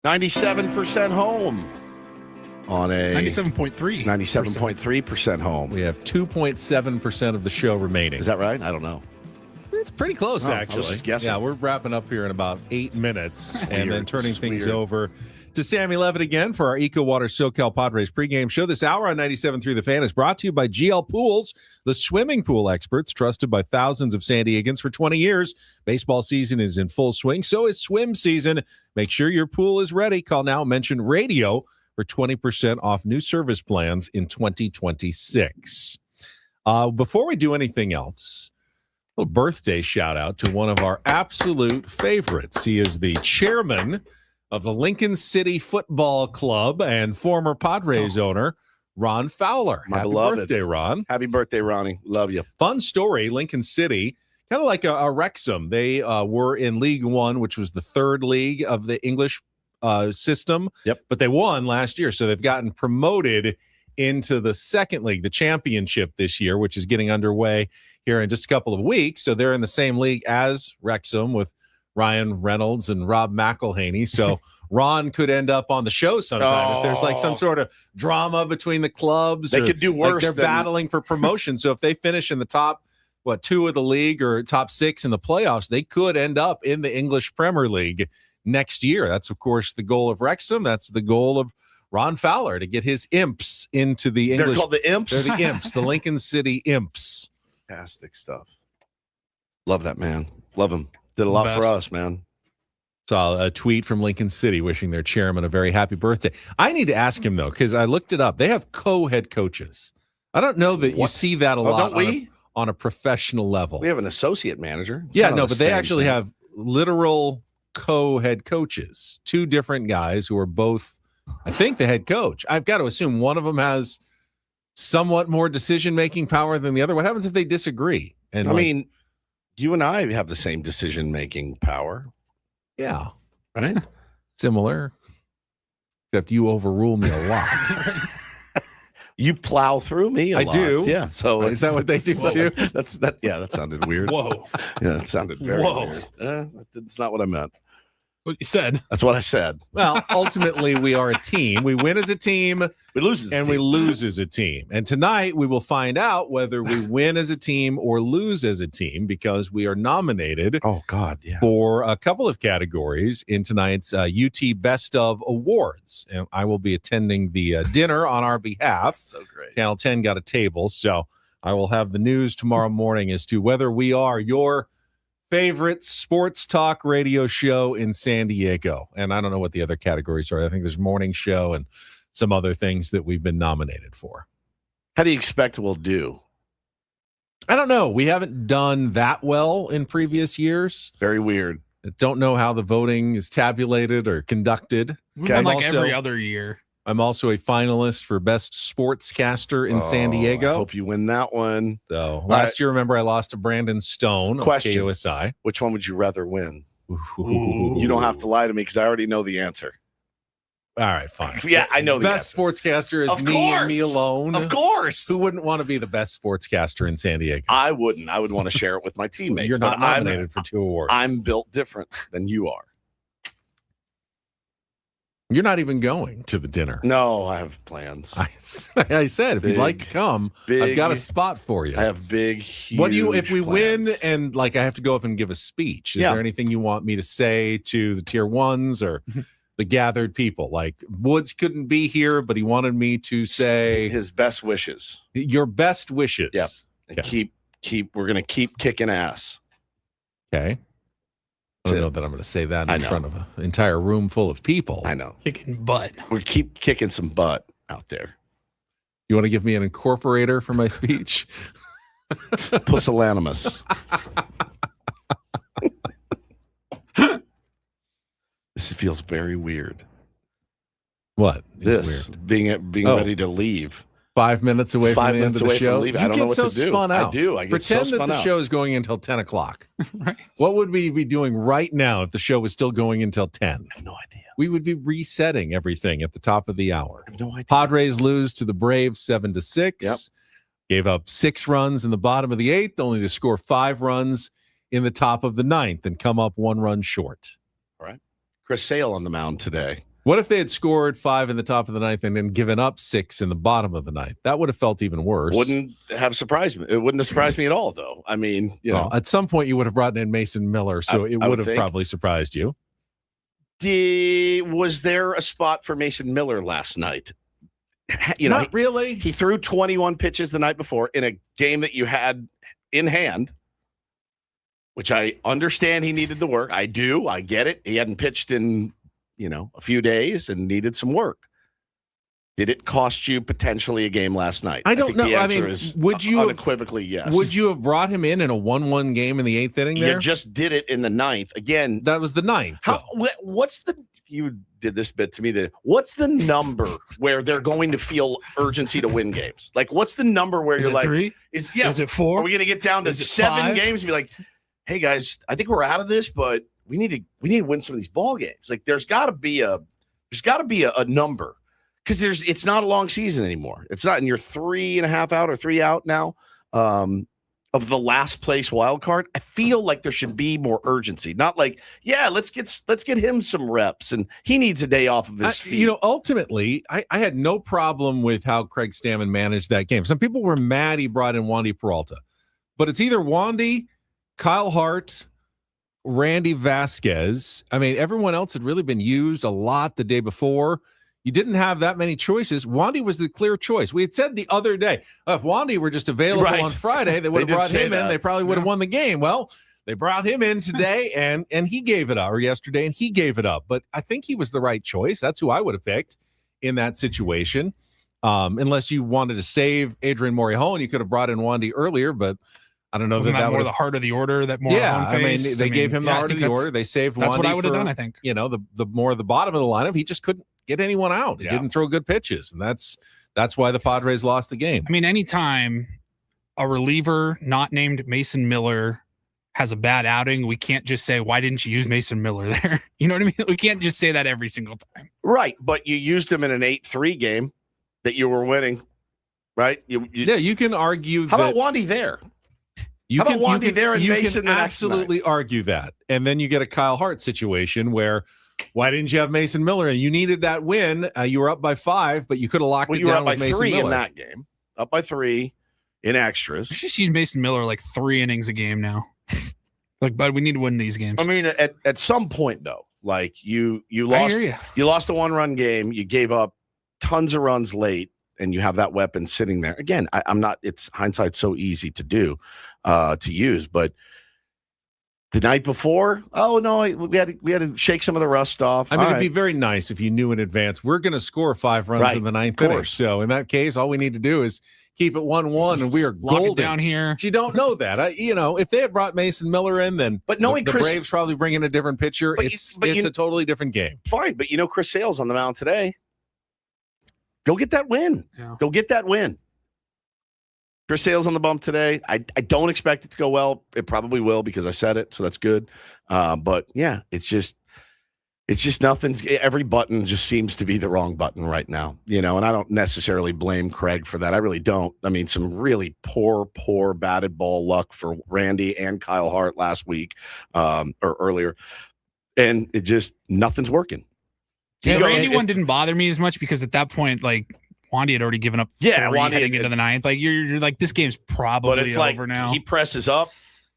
97% home on a 97.3. 97.3% home. We have 2.7% of the show remaining. Is that right? I don't know. It's pretty close, Oh, I actually. was just guessing. Yeah, we're wrapping up here in about 8 minutes and then turning This is things weird. over to Sammy Levitt again for our EcoWater SoCal Padres pregame show. This hour on 97.3 The Fan is brought to you by GL Pools, the swimming pool experts trusted by thousands of San Diegans for 20 years. Baseball season is in full swing, so is swim season. Make sure your pool is ready. Call now, mention radio for 20% off new service plans in 2026. Before we do anything else, a little birthday shout out to one of our absolute favorites. He is the chairman of the Lincoln City Football Club and former Padres owner, Ron Fowler. My Happy beloved. birthday, Ron. Happy birthday, Ronnie. Love you. Fun story, Lincoln City, kind of like a Wrexham. They were in League One, which was the third league of the English system. Yep. But they won last year, so they've gotten promoted into the second league, the championship this year, which is getting underway here in just a couple of weeks. So they're in the same league as Wrexham with Ryan Reynolds and Rob McElhaney. So Ron could end up on the show sometime if there's like some sort of drama between the clubs. They or, could do like, worse they're than- battling for promotion. So if they finish in the top, 2 of the league or top 6 in the playoffs, they could end up in the English Premier League next year. That's, of course, the goal of Wrexham. That's the goal of Ron Fowler, to get his imps into the English. They're called the Imps? They're the imps, the Lincoln City Imps. Fantastic stuff. Love that man. Love him. Did a lot for us, man. Saw a tweet from Lincoln City wishing their chairman a very happy birthday. I need to ask him, though, because I looked it up. They have co-head coaches. I don't know that you see that a lot don't we? on a professional level. We have an associate manager. It's Yeah, kind of no, the but they same actually thing. have literal co-head coaches, 2 different guys who are both, I think, the head coach. I've got to assume one of them has somewhat more decision-making power than the other. What happens if they disagree? And I mean, you and I have the same decision-making power. yeah, right? Similar, except you overrule me a lot. You plow through me a I lot. do. Yeah. So Is that what they do too? That's that. Yeah, that sounded weird. Whoa. Yeah, that sounded very Whoa. weird. That's not what I meant. What you said. That's what I said. Well, ultimately, we are a team. We win as a team. We lose as a and team. we lose as a team. And tonight, we will find out whether we win as a team or lose as a team, because we are nominated for a couple of categories in tonight's UT Best of Awards. And I will be attending the dinner on our behalf. So great. Channel 10 got a table, so I will have the news tomorrow morning as to whether we are your favorite sports talk radio show in San Diego. And I don't know what the other categories are. I think there's morning show and some other things that we've been nominated for. How do you expect we'll do? I don't know. We haven't done that well in previous years. Very weird. I don't know how the voting is tabulated or conducted. We've done like every other year. I'm also a finalist for Best Sportscaster in San Diego. I hope you win that one. So last year, remember, I lost to Brandon Stone Question. of KOSI. Which one would you rather win? You don't have to lie to me because I already know the answer. All right, fine. Yeah, I know the best sportscaster is Of me course. and me alone. Of course. Who wouldn't want to be the best sportscaster in San Diego? I wouldn't. I would want to share it with my teammates. You're not but I'm- nominated for 2 awards. I'm built different than you are. You're not even going to the dinner. No, I have plans. I said, if you'd like to come, I've got a spot for you. I have big, huge What do you, if we plans. win and like I have to go up and give a speech, is Yeah. there anything you want me to say to the tier ones or the gathered people? Like Woods couldn't be here, but he wanted me to say his best wishes. Your best wishes. Yep. And we're going to keep kicking ass. Okay. I don't know that I'm going to say that in front of an entire room full of people. I know. Kicking butt. We keep kicking some butt out there. You want to give me an incorporator for my speech? Pusillanimous. This feels very weird. What? This weird. being Oh. ready to leave. 5 minutes away 5 from the end minutes of the away from show. leaving. You I don't know get what so to do. spun I out. do. I get Pretend so that spun the out. show is going until 10 o'clock. Right. What would we be doing right now if the show was still going until 10? I have no idea. We would be resetting everything at the top of the hour. I have no idea. Padres lose to the Braves 7-6. Yep. Gave up 6 runs in the bottom of the 8th, only to score 5 runs in the top of the 9th and come up 1 run short. All right. Chris Sale on the mound today. What if they had scored 5 in the top of the ninth and then given up 6 in the bottom of the ninth? That would have felt even worse. Wouldn't have surprised me. It wouldn't have surprised me at all, though. I mean, Well, at some point you would have brought in Mason Miller, so it would have think. probably surprised you. Was there a spot for Mason Miller last night? Not really. He threw 21 pitches the night before in a game that you had in hand, which I understand he needed the work. I do. I get it. He hadn't pitched in, a few days and needed some work. Did it cost you potentially a game last night? I don't think know. The answer I mean, is would you unequivocally yes. Would you have brought him in a 1-1 game in the 8th inning there? You just did it in the 9th. Again, that was the 9th. What's the you did this bit to me what's the number where they're going to feel urgency to win games? Like what's the number where you're like 3? Is it 4? Are we going to get down to 7 5? games and be like, "Hey guys, I think we're out of this, but we need to win some of these ball games." Like there's got to be a number. Because it's not a long season anymore. It's not, and you're 3.5 out or 3 out now of the last place wild card. I feel like there should be more urgency. Not like, let's get him some reps, and he needs a day off of his feet. Ultimately, I had no problem with how Craig Stammen managed that game. Some people were mad he brought in Wandy Peralta, but it's either Wandy, Kyle Hart, Randy Vasquez. I mean, everyone else had really been used a lot the day before. You didn't have that many choices. Wandy was the clear choice. We had said the other day, if Wandy were just available on Friday, they would have brought him in. They probably would have won the game. Well, they brought him in today, and he gave it up, or yesterday, and he gave it up. But I think he was the right choice. That's who I would have picked in that situation. Unless you wanted to save Adrian Morejon, you could have brought in Wandy earlier, but I don't know. Wasn't that more the heart of the order that Morejon faced? They gave him the heart of the order. They saved Wandy. That's what I would have done, I think. The more the bottom of the lineup, he just couldn't get anyone out. He didn't throw good pitches, and that's why the Padres lost the game. I mean, anytime a reliever not named Mason Miller has a bad outing, we can't just say, why didn't you use Mason Miller there? You know what I mean? We can't just say that every single time. Right, but you used him in an 8-3 game that you were winning, right? You can argue How about Wandy there? You How about Wandy there and Mason can the next absolutely argue that. And then you get a Kyle Hart situation where why didn't you have Mason Miller? And you needed that win. You were up by 5, but you could have locked it down with you were up by Mason 3 Miller. in that game. Up by 3 in extras. You just use Mason Miller like 3 innings a game now. But we need to win these games. I mean, at some point though, like you lost you lost a 1-run game, you gave up tons of runs late, and you have that weapon sitting there. Again, I'm not, it's hindsight's so easy to do, to use, but the night before, we had to shake some of the rust off. I mean, it'd be very nice if you knew in advance we're going to score 5 runs in the 9th inning. So in that case, all we need to do is keep it 1-1, and we are golden down here. But you don't know that. If they had brought Mason Miller in, then the Braves probably bring in a different pitcher. It's a totally different game. Fine, but Chris Sale's on the mound today. Go get that win. Yeah. Go get that win. Chris Sale's on the bump today. I don't expect it to go well. It probably will because I said it, so that's good. But yeah, it's just nothing. Every button just seems to be the wrong button right now, and I don't necessarily blame Craig for that. I really don't. I mean, some really poor batted ball luck for Randy and Kyle Hart last week or earlier, and it just nothing's working. Yeah, the Randy one didn't bother me as much because at that point, like, Wandy had already given up 3 heading into the 9th. Like you're like, this game's probably over now. He presses up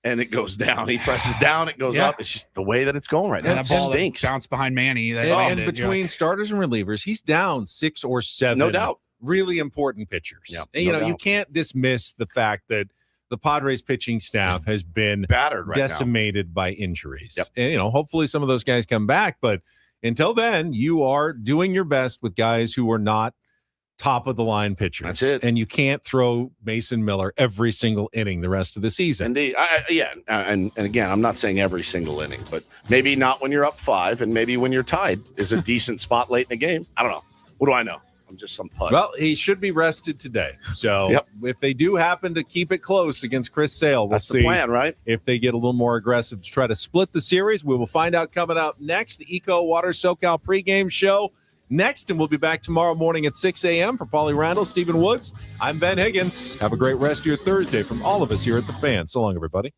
and it goes down. He presses down, it goes up. It's just the way that it's going right now. And that ball stinks. Bounced behind Manny. And between starters and relievers, he's down 6 or 7. No doubt. Really important pitchers. Yeah, and, you can't dismiss the fact that the Padres pitching staff has been battered, decimated by injuries. Yep. And hopefully some of those guys come back, but until then, you are doing your best with guys who are not top of the line pitchers. That's it. And you can't throw Mason Miller every single inning the rest of the season. Indeed. And again, I'm not saying every single inning, but maybe not when you're up 5, and maybe when you're tied is a decent spot late in the game. I don't know. What do I know? I'm just some putz. Well, he should be rested today. So if they do happen to keep it close against Chris Sale, we'll That's see the plan, right? If they get a little more aggressive to try to split the series. We will find out coming up next. The Eco Water SoCal pregame show next, and we'll be back tomorrow morning at 6 a.m. For Paulie Randall, Stephen Woods, I'm Ben Higgins. Have a great rest of your Thursday from all of us here at The Fan. So long, everybody.